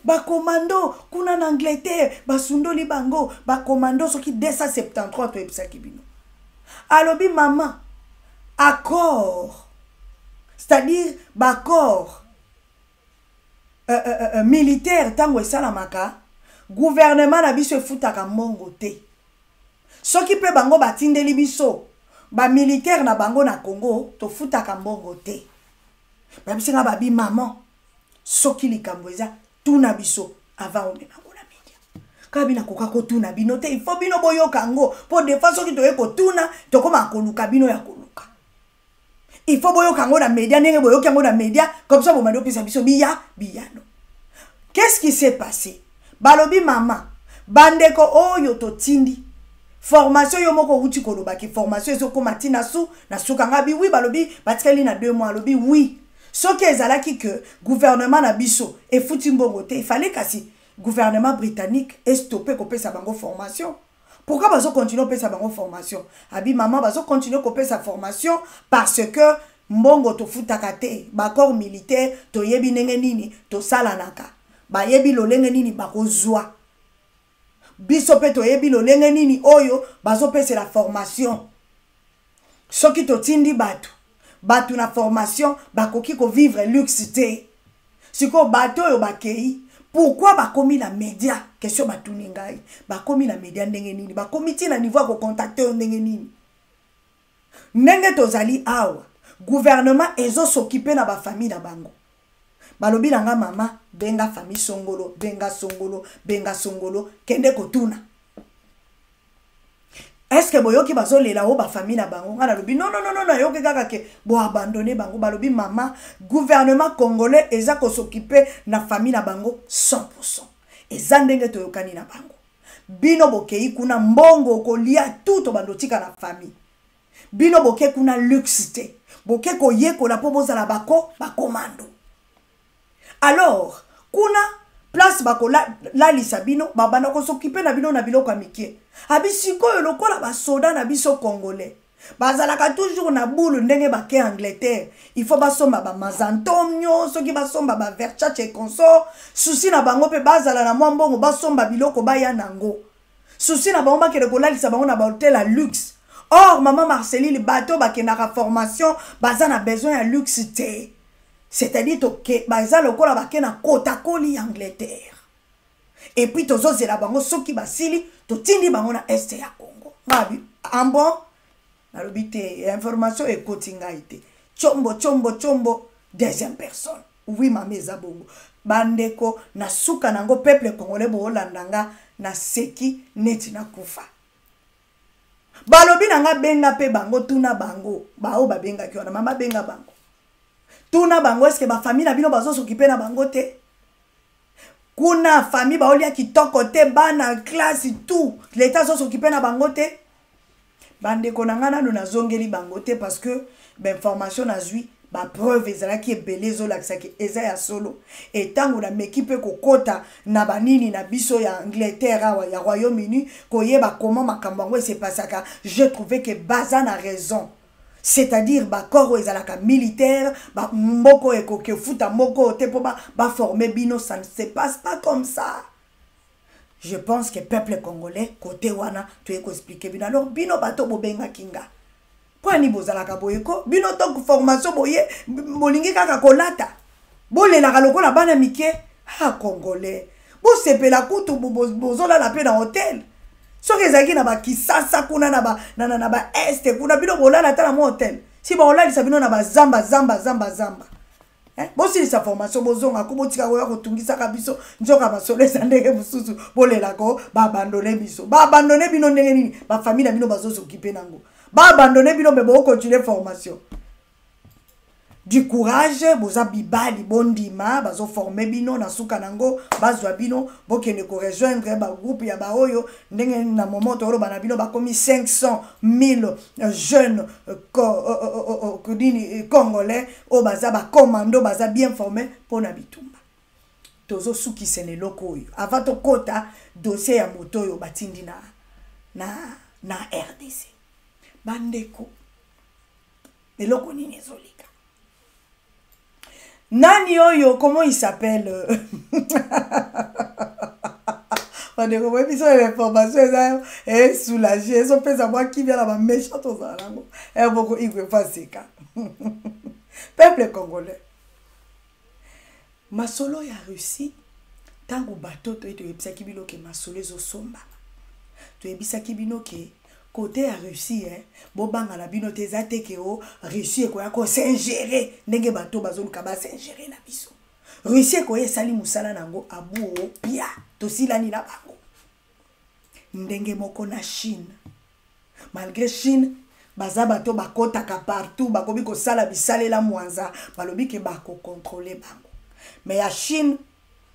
ba commando kuna na Angleterre basundoli bango ba commando soki 273 to ebisa kibino alobi maman accord c'est-à-dire accord militaire tango esalamaka gouvernement na biso efutaka mbongo te soki pe bango batindeli biso ba militaire na bango na Congo to futaka mbongo te babisenga babi maman soki likambo eza tuna biso avant omema ngona media kabina koka ko tuna bino te il faut bino boyoka ngo po de façon soki toye ko tuna to koma koluka bino ya koluka il faut boyoka ngo na media ndenge boyoka ngo na media comme ça bomando pesa biso biyano. Qu'est-ce qui s'est passé? Balobi mama bandeko oyo to tindi formation yo moko uti koloba ki formation eso ko matina su na sukanga bi oui balobi batikali na 2 mois lobi oui soki ezalaki que gouvernement na biso e futi mbongo te il fallait kasi gouvernement britannique est stoppé ko pesa bango formation. Pourquoi bazo continuer pesa bango formation? Abi maman bazo continuer ko pesa formation parce que mbongo to futaka te ba corps militaire to yebi ndenge nini to salanaka ba yebi lolenge nini bakozwa biso pe to yebi lolenge nini oyo bazo pesa la formation soki to tindi batu na formation bakoki ko vivre luxe te siko bato yo bakei pourquoi bakomi la média question batuni ngai bakomi la média ndenge nini bakomi ti na niveau ko contacter ndenge nini ndenge tozali awa gouvernement ezo s'occuper na ba famille na bango balobi nanga mama benga famille songolo benga songolo kende kotuna est-ce que boyoki bazolela o ba famille na bango ngana lobi non yoki kaka ke bo abandonner bango balobi mama gouvernement congolais eza ko s'occuper na famille na bango 100%. Eza ndenge toyokani na bango bino bokei kuna mbongo kolia tout bandotika na famille bino boke kuna luxe te boke ko yekola po bozala bako bakomando. Alors kuna place bakola la lisabino babana ko s'occuper na bino na biloko amike abisiko yo lokola ba soda na biso congolais bazalaka toujours na boule ndenge bake Angleterre il faut basomba ba mazantomnyo soki basomba ba Versace consort souci na bango pe bazala na mbongo basomba biloko baya nango souci na bango bakele kola lisabango na ba hôtel à luxe. Or maman Marceline bateau bakendaka formation baza na besoin ya luxe te. C'est-à-dire que baza lokola bakena kota koli Angleterre. Et puis tozo zela bango soki basili to tindi bango na est ya Congo. Ngabi ambo na lobite information e kotinga ite. Chombo deuxième personne. Oui mama eza bongo. Bandeko na suka nango peuple congolais bo landanga na seki neti na kufa. Balobi nanga benga pe bango tuna bango bao babenga ki wana mama benga bango tuna bango est-ce que ba famille na bino bazo s'occuper na bango te kuna famille ba olia kitoko te bana classe tout l'état zo s'occuper na bango te bande konanga na na zongeli bango te parce que ben information na zui ba preuve ezala ki ebelezo la kisaki eza ya solo et tango na mekipe kokota na banini na biso ya Angleterre wa ya Royaume-Uni koyeba comment makambo ngo se passaka je trouvais que Bazan a raison. C'est-à-dire ba corps ezalaka militaire ba mboko ekoke futa moko te po ba former bino ça ne se passe pas comme ça. Je pense que peuple congolais côté wana tu eko expliquer bino alors bino bato bobenga kinga Kwani bozalaka boyeko bino tok formation boye molingi kaka kolata bolela lokola bana mike ha congolais bo sepela kutu bozola la pe na hôtel soki ezaki na ba Kisasa kuna na ba est kuna bino bolala ta na mo hôtel si ba olali sabino na ba zamba Bosi sa formation bozonga ko botika ko ya kotungisa ka biso njoka basolo sandeke bususu bolela ko ba abandonner biso. Ba abandonner bino ndenge nini? Ba famille bino bazo s'occuper nango. Ba abandonner bino be bo continuer formation. Du courage, boza bibali bondima, bazo former bino na suka nango, bazwa bino, bokende ko rejoindre ba groupe ya ba oyo, ndenge na moment toro bana bino ba komi 500,000 jeunes congolais, o baza ba commando, baza bien formés pona bitumba. Tozo suki sene loko oyo. Avant to kota dossier ya moto oyo batindi na RDC. Bandeko. Eloko nini ezolika. Nani oyo, comment il s'appelle? On est comme épisode d'information, et soulagé. Ils ont fait savoir qui vient là-bas, méchant aux alango. Et beaucoup, il veut faire ces cas. Peuple congolais. Masolo ya Russie, tant que bateau, tu es ebisaki bino ke masolo zo somba. Tu ebisaki bino ke côté à Russie, bobanga na bino te zate ke o Russie ko ya ko s'ingérer ndenge bato bazoluka ba s'ingérer na biso. Russie ko esali musala nango abu o pia to silani na bango. Ndenge moko na Chine. Malgré Chine, baza bato bakotaka partout, bakobi ko sala bisalela mwanza, balobi ke bako contrôler bango. Mais ya Chine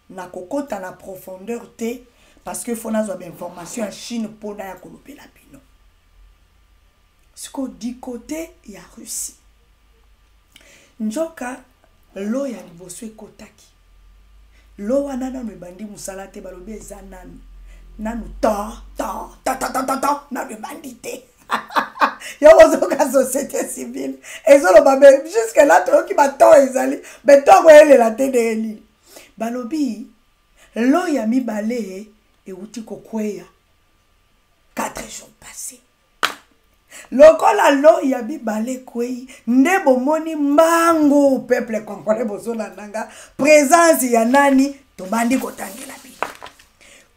na kokota na profondeur te parce que faut nazo ba information en Chine pona ya kolopela bino. Ce qu'on dit côté, il y a Russie. Njoka, lo ya liboso ekotaki. Lo wana na bandi musalate balobi eza nanu. Nanu ta, nanu bandite. Yo ozoka société civile. Ezolo babe, jusque là, to ki bato ezali. Beto ko ele la tede eli. Balobi, lo ya mibale e uti kokweya. 4 jours passés. Lokola lo ya bibale kwei nde bomoni mbangu peuple congolais bozola nanga présence ya nani to bandi kotangela bino.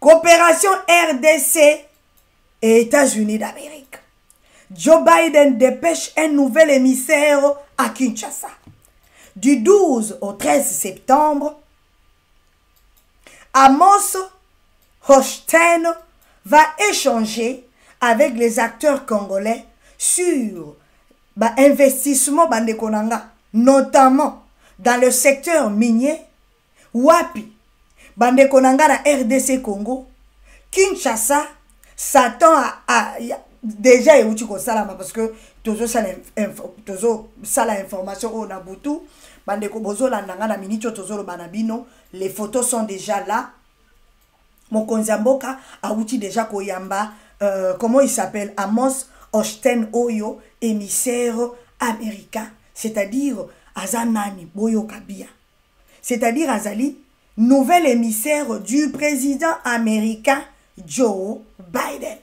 Coopération RDC et États-Unis d'Amérique. Joe Biden dépêche un nouvel émissaire à Kinshasa. Du 12 au 13 septembre, Amos Hochstein va échanger avec les acteurs congolais sur investissement bandekonanga, notamment dans le secteur minier, wapi, bandekonanga na RDC Congo, Kinshasa s'attend à déjà et où tu salama parce que tozo sala information au Nabutu, bandeko bozo landanga na minito tozo lo banabino, les photos sont déjà là. Mokonzi Mboka a outi déjà koyamba. Comment il s'appelle? Amos Hochstein Oyo, émissaire américain. C'est-à-dire Azanani Boyo Kabia. C'est-à-dire Azali, nouvel émissaire du président américain Joe Biden.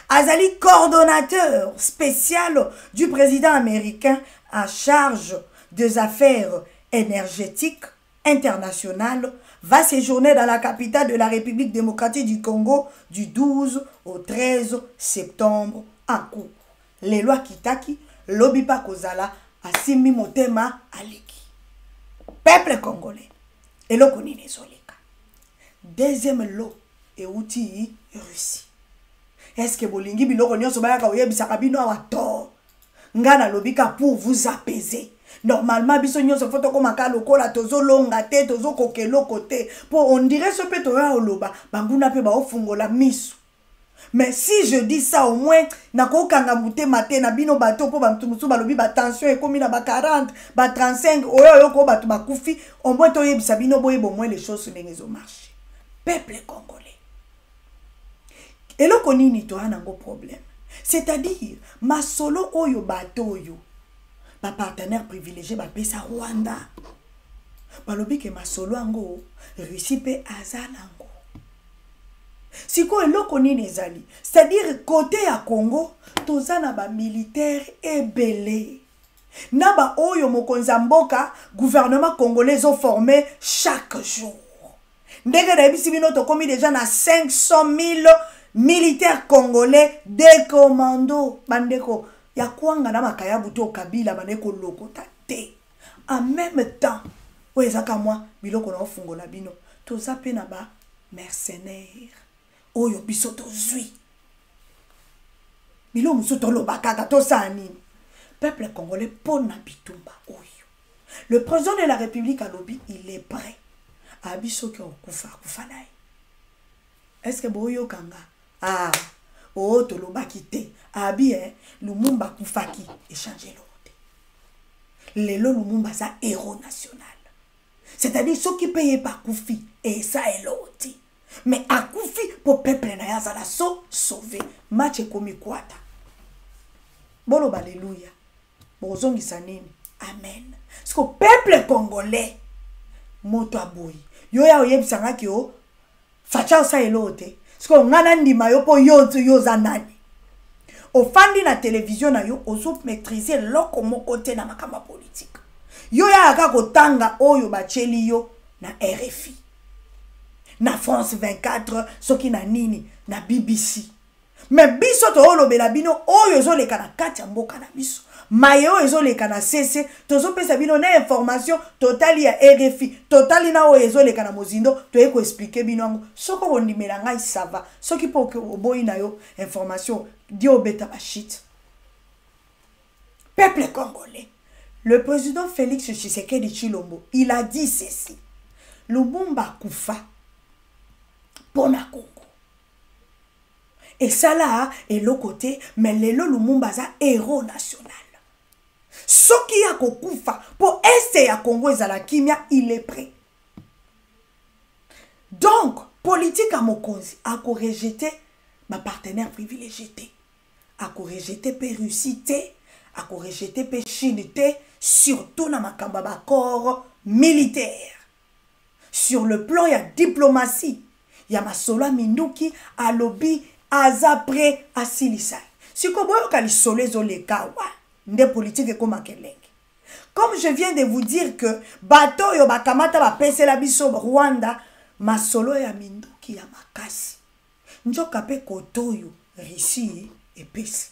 Azali, coordonnateur spécial du président américain en charge des affaires énergétiques internationales, va séjourner dans la capitale de la République démocratique du Congo du 12 au 13 septembre en cours. Les lois Kitaki, Lobipa Kozala, Asimi Motema Aleki. Peuple congolais. Et le Konine Soleka. Deuxième lot et outil Russie. Est-ce que Bolingi Biloko Nyoso Bayaka Oye Bisakabino Awato Ngana Lobika pour vous apaiser. Normalement, biso nyonso foto ko makala lokola tozo longa te tozo kokelo côté pour on dirait ce peto ya oloba banguna pe ba ofungola miso. Mais si je dis ça au moins nako kanga mutema te na bino bato po ba mtumusu balobi ba tension e komi na ba 40 ba 35 oyo ko bato bakufi au moins to yebisa bino boye au moins les choses ndenge zo marché. Peuple congolais. Et le konini to anango problème. C'est-à-dire masolo oyo bato yo ba partenaire privilégié ba pesa Rwanda. Balobi ke masolo ango Russie pe azalango. Siko eloko nini ezali. C'est-à-dire côté à Congo, tozana ba militaire ebele. Na ba oyo mokonzi mboka gouvernement congolais ont formé chaque jour. Ndenge na bisi bino to komi déjà na 500,000 militaires congolais des commandos bandeko. Ya kwanga na makaya buto kabila baneko lokota te. En même temps, oezaka moi biloko na fungola bino. Toza pe na ba mercenaire. Oyo biso tozui. Bilo musu tolobaka to sa nini. Peuple congolais pona bitumba oyo. Le président de la République à Lobi, il est prêt. Abiso ki okufa kufanai. Est-ce que boyo kanga? Ah, oh toloba kite. Abi Lumumba kufaki échanger l'autre. Lelo Lumumba sa héros national. C'est-à-dire ceux qui payent par Koufi et ça est l'autre. Mais à Koufi pour peuple na yaza la sauver. Match komi kwata. Bolo alléluia. Bozongi sanini. Amen. Parce que peuple congolais moto aboyi. Yo ya oyebisanga ki yo facha sa elote. Parce que ngana ndima yo po yo zanani. Ofandi na télévision na yo ozo maîtriser loko moko te na makamba politique. Yo ya aka kotanga oyo bacheli yo na RFI. Na France 24 soki na nini na BBC. Mais biso to olobela bino oyo zo leka na kati ya mboka na biso. Mayo ezo leka na CC tozo pesa bino na information totali ya RFI totali na oyo ezo leka na mozindo to eko expliquer bino ngo soko bondimela ngai sava soki po ke oboyi na yo information dio beta ba shit. Peuple congolais, le président Félix Tshisekedi Tshilombo, il a dit ceci. Lumumba kufa pona Congo. Et ça là est le côté, mais lelo Lumumba za héros national. Ce qui a kokufa pour essayer à Congo et à la kimia, il est prêt. Donc, politique à Mokonzi a rejeté ma partenaire privilégié, a rejeté Russie, a rejeté Chine, surtout dans ma kambaba corps militaire. Sur le plan, il y a diplomatie. Il y a ma sola Minduki, à lobby, aza prêt à Silisai. Si comme politique comme comme je viens de vous dire que bateau yo bakamata ba pese la biso Rwanda masolo ya Minduki ya makasi njoka pe kotoyo Russie et pesi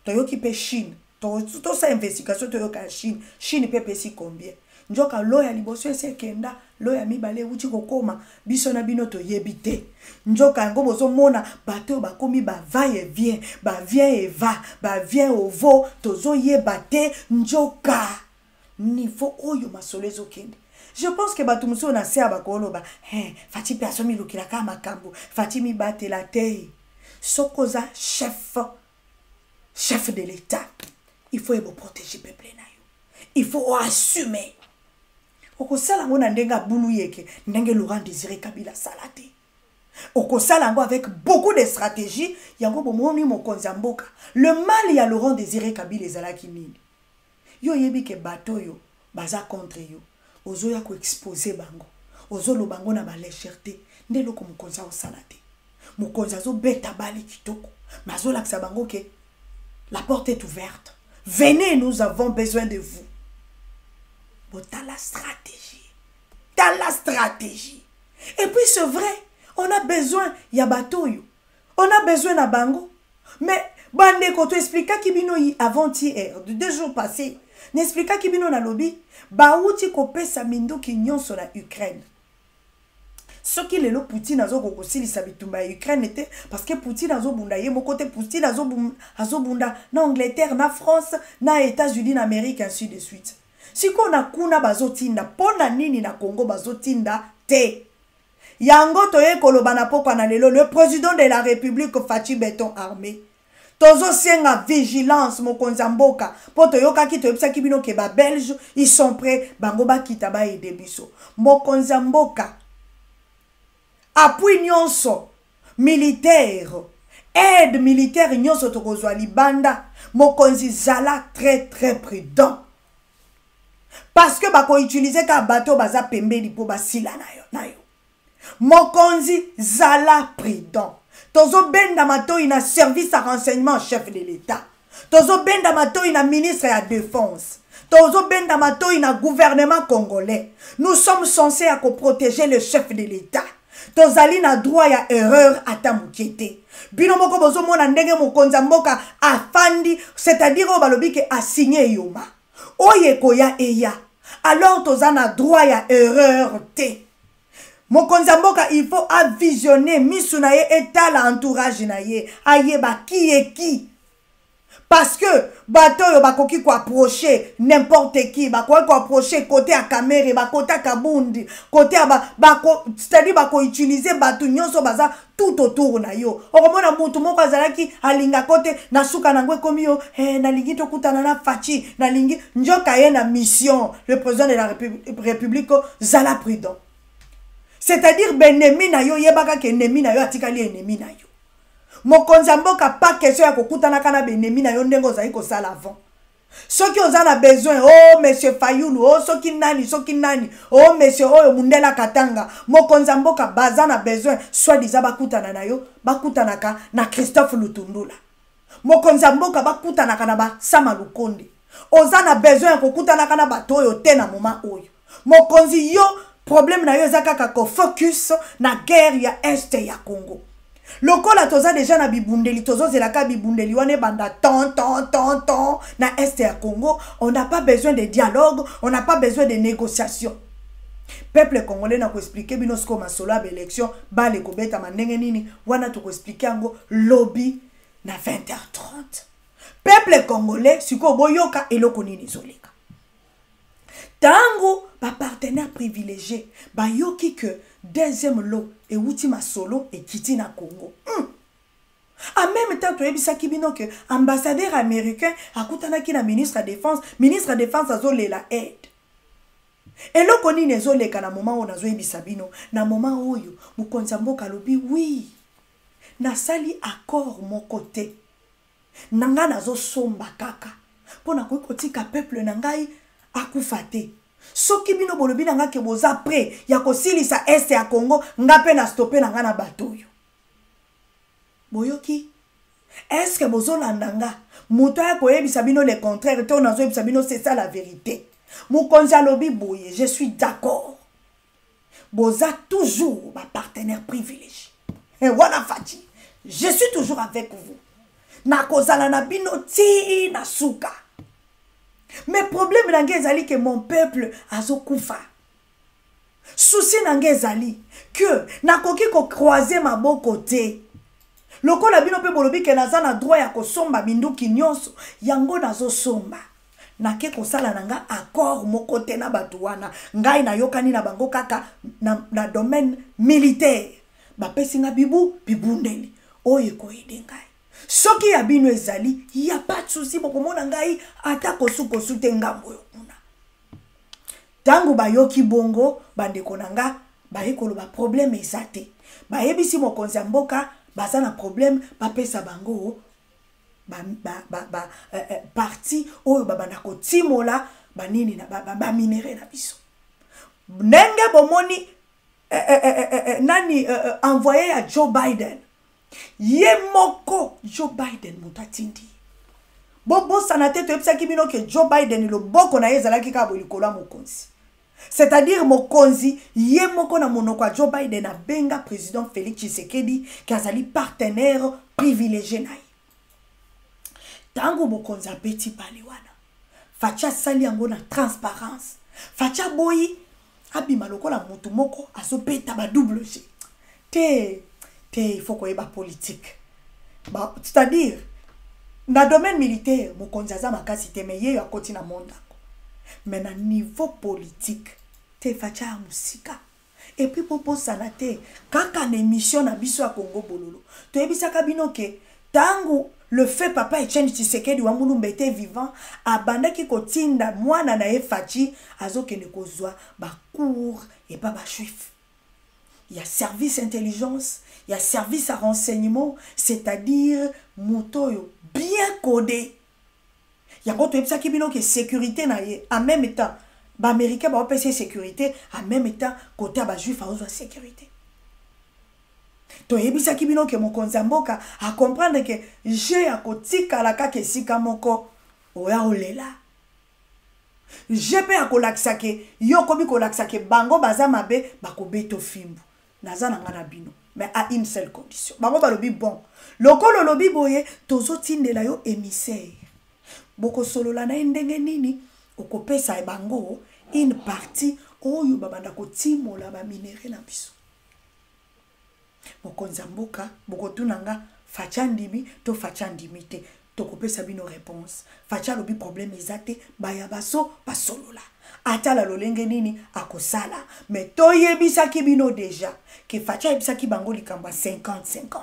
toyoki pe Chine to sa investigation toyoka Chine pe pesi combien njoka lo ya liboso ese kenda lo ya mibale uchi kokoma biso na bino to yebite njoka ngo bozo mona bateau bakomi ba va et vient ba vient au veau tozo yebate njoka niveau oyo masolezo kende. Je pense que batumuso na se abakolo ba fati personne milukila ka makambo fati mi bate la terre sokoza chef de l'état il faut protéger peuple na yo il faut assumer. Okosala ngo na ndenga bulu yeke ndenge Laurent Désiré Kabila salate. Okosala ngo avec beaucoup de stratégies yango bomoni mokonzi mboka. Le mal ya Laurent Désiré Kabila ezalaki nini? Yo yebi ke bato yo baza contre yo. Ozo ya ko exposer bango. Ozo lo bango na ba légèreté. Ndelo ko mokonzi o salate. Mokonzi azo beta bali kitoko. Mazo laksa bango ke la porte est ouverte. Venez, nous avons besoin de vous. Bon, t'as la stratégie. T'as la stratégie. Et puis c'est vrai, on a besoin, il y a bateau. On a besoin de bango. Mais, bande quand tu expliques qui bino avant-hier, 2 jours passés, n'explique qui bino na lobby, baouti kopé sa mindo qui nyon sur la Ukraine. Ce qui est le Poutine a zo kokosili sa bitumba Ukraine était parce que Poutine a zo bunda ye mon côté Poutine a zo bunda na Angleterre, na France, na États-Unis, na Amérique ainsi de suite. Si qu'on a kuna bazotinda pona nini na Congo bazotinda te. Yango toye kolobana poko na lelo le président de la République Fachi Béton Armé. Tozo sienga vigilance mokonza mboka poto yoka ki toyebisa ki bino ke ba Belge ils sont prêts bango ba kitaba et debiso. Mokonza mboka appui nyonso militaire aide militaire nyonso tokozwa libanda mokonzi zala très prudent. Parce que bako utiliser ka bateau baza pembeli po basila na yo. Mokonzi zala prudent. Tozo benda matoi na service à renseignement chef de l'État. Tozo benda matoi na ministre à défense. Tozo benda matoi na gouvernement congolais. Nous sommes censés à protéger le chef de l'État. Tozali na droit ya erreur ata mukete. Bino moko bozo mona ndenge mokonza mboka afandi, c'est-à-dire o balobi ke a signé yoma. Oye koya eya. Alors tozana droit ya erreur te. Mokonzi mboka il faut avisionner misu na ye etala entourage na ye. Ayeba qui est qui. Parce que bato yo bakoki ko approcher n'importe qui, bakoki ko approcher côté à caméra, ba côté à kabundi, côté à c'est-à-dire bako utiliser bato nyonso baza tout autour na yo. Okomona mutu moko azalaki alinga côté na suka na ngwe komi yo, na lingi to kutana na fachi, na lingi njoka ye na mission, le président de la République zala prudent. C'est-à-dire benemi na yo yebaka ke ennemi na yo atikali ennemi na yo. Mokonzi mboka pas question ya kokutana kana benemi na yo ndengo za iko sala avant. Soki ozana besoin, oh monsieur Fayulu, oh soki nani, oh monsieur oyo Mundela Katanga, mokonzi mboka bazana besoin soit disant bakutana na yo, bakutanaka na Christophe Lutundula. Mokonzi mboka bakutanaka na ba Sama Lukonde. Ozana besoin ya kokutana kana bato oyo te na moment oyo. Mokonzi yo problème na yo zakaka ko focus na guerre ya est ya Congo. Lokola toza déjà na bibundeli, tozo zelaka bibundeli wane banda tant na est ya Congo, on n'a pas besoin de dialogue, on n'a pas besoin de négociation. Peuple congolais na ko expliquer binosko masolo ba élection ba le kobeta mandenge nini wana to ko expliquer ngo lobby na 20h30. Peuple congolais siko boyoka eloko nini zoleka. Tango ba partenaire privilégié ba yoki que deuxième lot et ultima solo et kiti na Congo. En même temps, tu as dit que l'ambassadeur américain a coûté na ministre de la défense a zolé la aide. Et là, on est zolé na moment où on a zolé bisabino, na moment où yo, mukonzambo kalobi oui, na sali accord mon côté, nanga na zo somba kaka, pona kwe kotika peuple nangai akufate. Soki bino bolobi nanga ke boza prêt ya kosilisa est ya Congo ngape na stopper nanga na bato yo. Boyoki, est-ce que bozolanda nga muto ya koyebisa bino le contraire to nazo yebisa bino c'est ça la vérité. Mukonzi alobi boye, je suis d'accord. Boza toujours ma partenaire privilégié. Et wana fati, je suis toujours avec vous. Na kozala na bino ti na suka. Mais problème n'angezali que mon peuple azokufa. Souci n'angezali que nakoki ko croiser ma bon côté. Lokola bino pe bolobi ke nazana droit ya kosomba binduki nyonso yango nazo somba. Nake kosala nanga accord mo côté na batu wana ngai na yokani na bango kaka na domaine militaire. Ba pesinga bibundeli oye ko edengai. Soki ya bino ezali, y a pas de souci pour komona ngai ata kosu te ngambo yo kuna. Tango bayoki bongo bandeko nanga bayekolo ba problème ezate. Bayebisi mokonzi mboka baza na problème ba pesa bango parti oyo babanda ko timola banini na ba minere na biso. Nenge bomoni nani envoyé à Joe Biden. Yemoko Joe Biden mutatindi. Bobo sanate to epsa kibino ke Joe Biden lo boko na yezala ki ka bolikola mokonzi. C'est-à-dire mokonzi yemoko na monoko a Joe Biden a benga président Félix Tshisekedi qui azali partenaire privilégié na. Tango mokonzi apeti pali wana. Facha sali yango na transparence. Facha boyi abima lokola mutu moko azopeta ba double G. Il faut qu'on ait ba politique. C'est-à-dire, dans le domaine militaire, mon konzaza makasi te meye ya koti na monde. Mais na niveau politique, te facha musika. Et puis popo sanate, kaka na émission na biso ya Congo bololo. To yebisa kabino ke tango le fait papa Etienne Tshisekedi wa Mulumba était vivant, abanda ki kotinda mwana na efachi azokene kozwa ba cours et pas ba juif. Il y a service intelligence, il y a service à renseignement, c'est-à-dire moto bien codé. Il y a quand tu as dit que sécurité en même temps, les Américains vont passer sécurité, en même temps côté les Juifs ont la sécurité. Tu as dit que mon konzamboka a comprendre que j'ai à côté kalaka que si kamoko oya olela. J'ai pas à kolaksa que yo komi kolaksa que bango bazamabe bakobeto fimbu. Nazana ngana bino, mais à une seule condition. Bango balobi bon. Lokolo lobi boye tozo tindela yo émissaire. Boko solo la na ndenge nini okopesa bango une partie oyo babanda kotimola ba minéraux na biso. Mokonzi mboka bokotunanga facha ndimi to facha ndimi te tokopesa bino réponse. Facha lobi problème ezate baya baso basolola. Atala lolenge nini akosala mais toyebisaki bino déjà que facha ebisaki bango likamba 50-50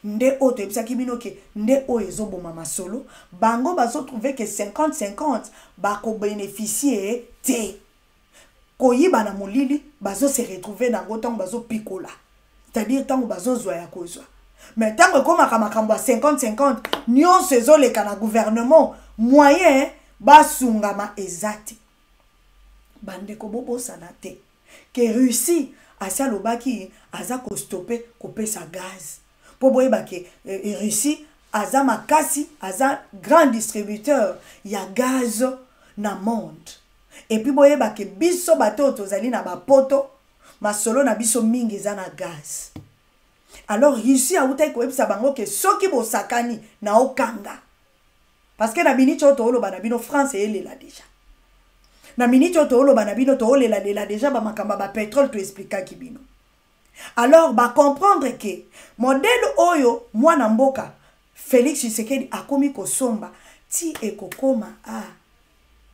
nde oto ebisaki bino ke nde o ezoboma masolo bango bazo trouver que 50-50 bako bénéficier te koyiba na molili bazo se retrouver na ngotango bazo pikola, c'est-à-dire tango bazo zwa ya kozwa. Mais tango komaka makambo 50-50 nyonso ezoleka na gouvernement moyen basungama ezati. Bande ko bobo sanate ke Russie asa lobaki aza ko stopper kopesa gaz po boyeba ke Russie aza makasi aza grand distributeur ya gaz na monde. Et puis boyeba ke biso bato tozali na bapoto masolo na biso mingi eza na gaz. Alors Russie a utai ko ebisa bango ke soki bo sakani na okanga parce que na biniti oto oloba na bino France elela déjà. Na minute oto oloba na bino to olela déjà ba makamba ba pétrole to expliquer ki bino. Alors ba comprendre que modèle oyo mwana mboka Félix Tshisekedi akomi kosomba ti ekokoma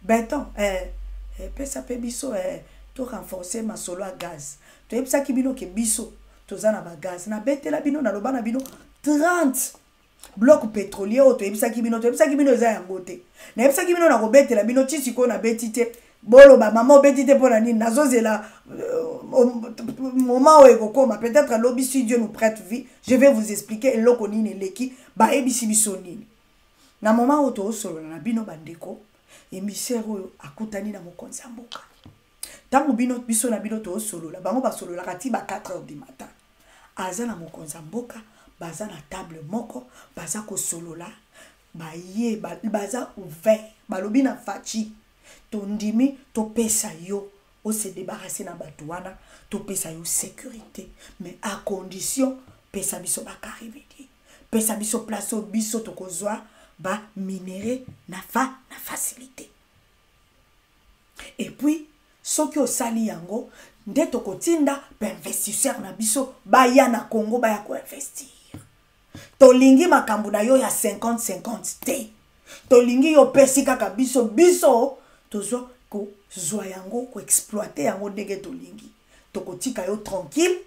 beton pesa pe biso to renforcer masolo a gaz. To epsa ki bino ke biso tozana ba gaz na betela bino na loba na bino 30 bloc pétrolier oto epsa ki bino za yango te. Na epsa ki bino na kobetela bino tisiko na betite bolo ba maman betite pona nini nazozela moment ekokoma peut-être lobi si Dieu nous prête vie je vais vous expliquer eloko nini leki ba ebisi biso nini na moment oto solo na bino bandeko émissaire oyo akutani na mokonzi mboka tango bino biso na bino to solo la bango ba solo la kati ba 4h du matin aza na mokonzi mboka baza na table moko baza ko solo la ba ye baza ouvert balobi na fachi tondimi to pesa yo o se débarrasser na batouana to pesa yo sécurité mais à condition pesa biso ba karibedi pesa biso place au biso to kozwa ba minéraux na facilité. Et puis soki osali yango nde to kotinda ba investisseur na biso ba ya na Congo ba ya ko investir. Tolingi makambo na yo ya 50-50 te. Tolingi yo pesi kaka biso tozo ko zwa yango ko exploiter yango ndenge tolingi. Tokotika yo tranquille.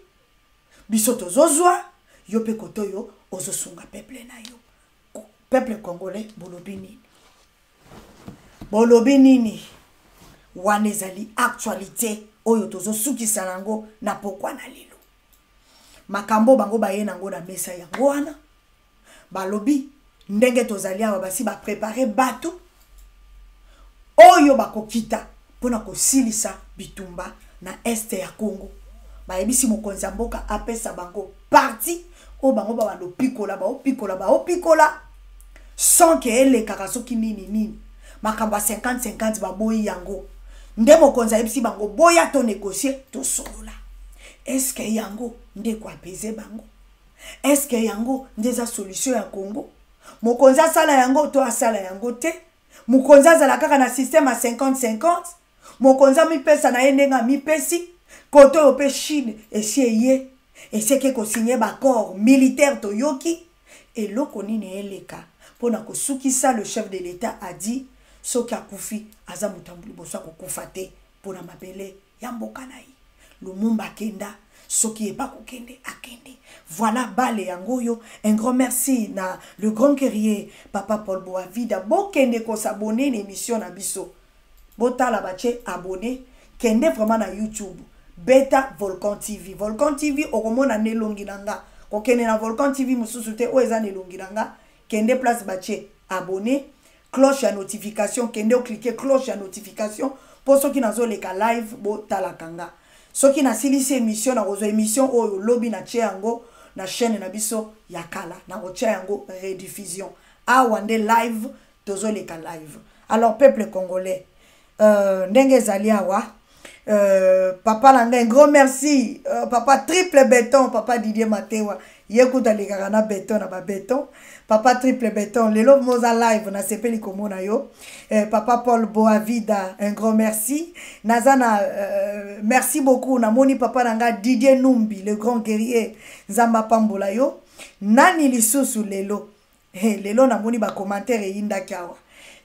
Biso tozo zwa yo pe koto yo ozosunga peuple na yo. Peuple congolais bolobi nini wanezali actualité oyo tozo sukisa nango na pokwa na lelo. Makambo bango baye nango na mesa yango wana. Balobi ndenge tozali awa basi ba préparer bato oyo bakokita pona kosilisa bitumba na este ya Congo. Ba ebisi mokonzi mboka apesa bango parti o bango ba bando pikola sans que ele kakasoki nini makamba 50-50 ba boyi yango nde mokonzi ebisi bango boya to négocier to solola. Est-ce que yango nde ko apaiser bango? Est-ce que yango ndeza solution ya Congo? Mokonzi asala yango to asala yango te. Mokonzi azala kaka na système à 50-50. Mokonzi mi pesa na yendenga mi pesi koto ope Chine essayer que ko signer ba accord militaire to yoki et loko nini eleka pona ko sukisa. Le chef de l'État a dit soki akufi aza mutambuli boso ko kufate pona mabele ya mboka na yi Lumumba kenda soki e pa kokende akende. Voilà bale yangoyo. Un grand merci na le grand guerrier Papa Paul Boavida bokende ko s'abonner l'émission na biso botala bache abonné kende vraiment na YouTube Beta Volcan TV. Volcan TV okomona nelongi nanga kokende na Volcan TV mususu te o eza nelongi nanga kende place bache abonné cloche ya notification kende o cliquer cloche ya notification pour ceux qui nazo leka live botala kanga. Soki na silisi émission na rozo émission oyo lobby na yango na chaîne na biso ya kala na rocha yango rediffusion awande live tozo leka live. Alors peuple congolais ndenge zali awa papa langa un gros merci papa triple béton papa Didier Matewa yekuta lekaka na béton na ba béton papa triple béton lelo moza live na sepeli komona yo papa Paul Boavida un grand merci nazana merci beaucoup na moni papa nanga Didier Numbi le grand guerrier nzamba pambola yo nani lisusu lelo lelo na moni ba commentaire yinda kawa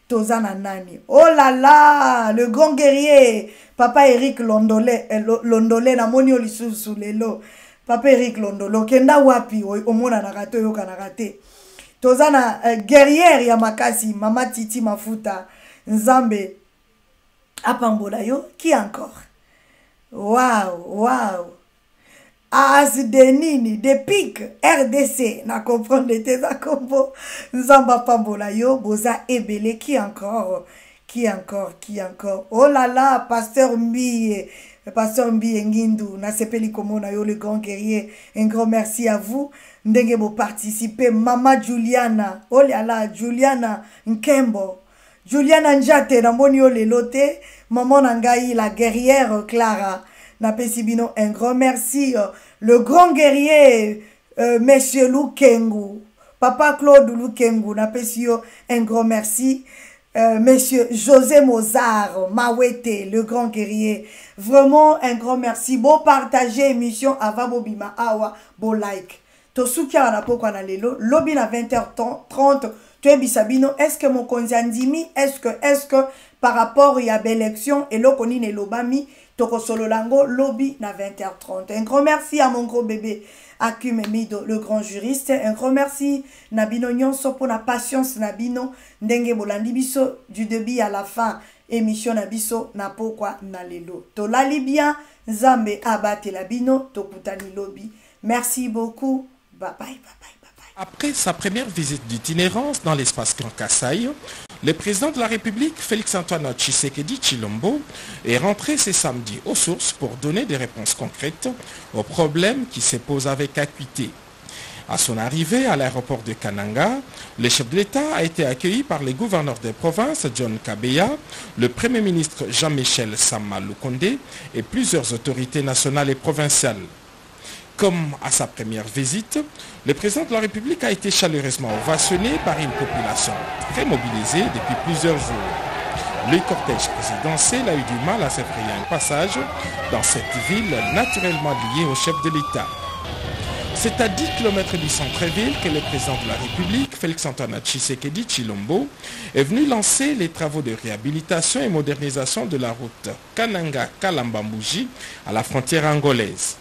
tozana nani oh là là le grand guerrier papa Eric Londolé na moni o lisusu lelo papa Eric Londolo kenda wapi omona na rato yo kana rate tozana guerrière ya makasi mama Titi Mafuta nzambe apambola yo qui encore wow as de nini de pic RDC na comprendre tes combo nzamba pambola yo boza ebele qui encore oh là là pasteur Mbiye Ngindu na sepeli komona yo le grand guerrier un grand merci à vous ndenge bo participer mama Juliana oh là là Juliana Nkembo Juliana Njate na moni yo lelote maman nangai la guerrière Clara na pesibino un grand merci le grand guerrier monsieur Lukengu papa Claude Lukengu na pesio un grand merci monsieur José Mozart Mawete le grand guerrier vraiment un grand merci bon partager émission avant bobima awa bon like to sukia na poko na lelo lobby na 20h30 tu es bisabino est-ce que mon konzandimi est-ce que par rapport à l'élection et l'okoni ne lobami toko solo lango lobby na 20h30 un grand merci à mon gros bébé Akume Mido le grand juriste un grand merci Nabino Nyonso pour la patience Nabino ndenge bolandi biso du début à la fin émission Nabiso na pokwa na lelo to lali bien Zambe abate labino to kutani lobby merci beaucoup bye bye. Après sa première visite d'itinérance dans l'espace Grand Kasaï, le président de la République, Félix-Antoine Tshisekedi Tshilombo, est rentré ce samedi aux sources pour donner des réponses concrètes aux problèmes qui se posent avec acuité. À son arrivée à l'aéroport de Kananga, le chef de l'État a été accueilli par les gouverneurs des provinces John Kabeya, le Premier ministre Jean-Michel Sama Lukonde et plusieurs autorités nationales et provinciales. Comme à sa première visite, le président de la République a été chaleureusement ovationné par une population très mobilisée depuis plusieurs jours. Le cortège présidentiel a eu du mal à se frayer un passage dans cette ville naturellement liée au chef de l'État. C'est à 10 km du centre-ville que le président de la République, Félix-Antoine Tshisekedi Tshilombo, est venu lancer les travaux de réhabilitation et modernisation de la route Kananga-Kalambambouji à la frontière angolaise.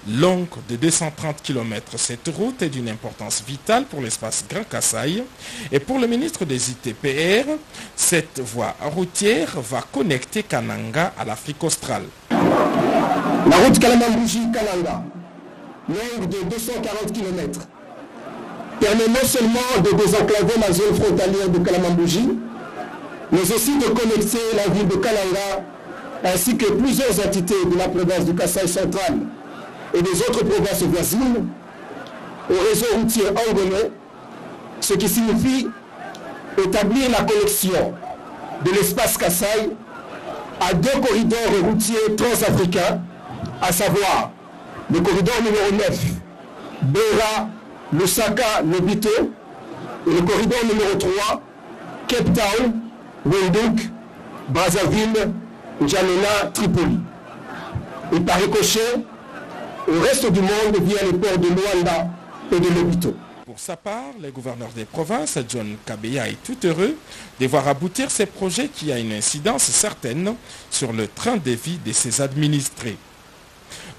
Longue de 230 km, cette route est d'une importance vitale pour l'espace Grand Kasaï et pour le ministre des ITPR, cette voie routière va connecter Kananga à l'Afrique australe. La route Kalambambouji-Kananga, longue de 240 km, permet non seulement de désenclaver la zone frontalière de Kalambambouji, mais aussi de connecter la ville de Kananga ainsi que plusieurs entités de la province du Kasaï central et des autres provinces voisines au réseau routier angolais, ce qui signifie établir la connexion de l'espace Kasaï à deux corridors routiers transafricains, à savoir le corridor numéro 9, Beira, Lusaka, Lobito, et le corridor numéro 3, Cape Town, Windhoek, Brazzaville, N'Djamena, Tripoli. Et par ricochet, au reste du monde via les ports de Luanda et de Lobito. Pour sa part, le gouverneur des provinces, John Kabeya, est tout heureux de voir aboutir ces projets qui a une incidence certaine sur le train de vie de ses administrés.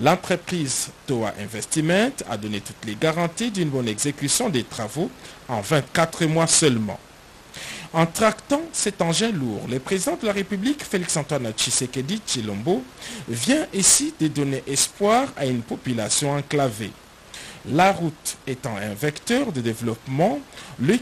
L'entreprise Toa Investment a donné toutes les garanties d'une bonne exécution des travaux en 24 mois seulement. En tractant cet engin lourd, le président de la République, Félix-Antoine Tshisekedi Tshilombo, vient ici de donner espoir à une population enclavée. La route étant un vecteur de développement, lui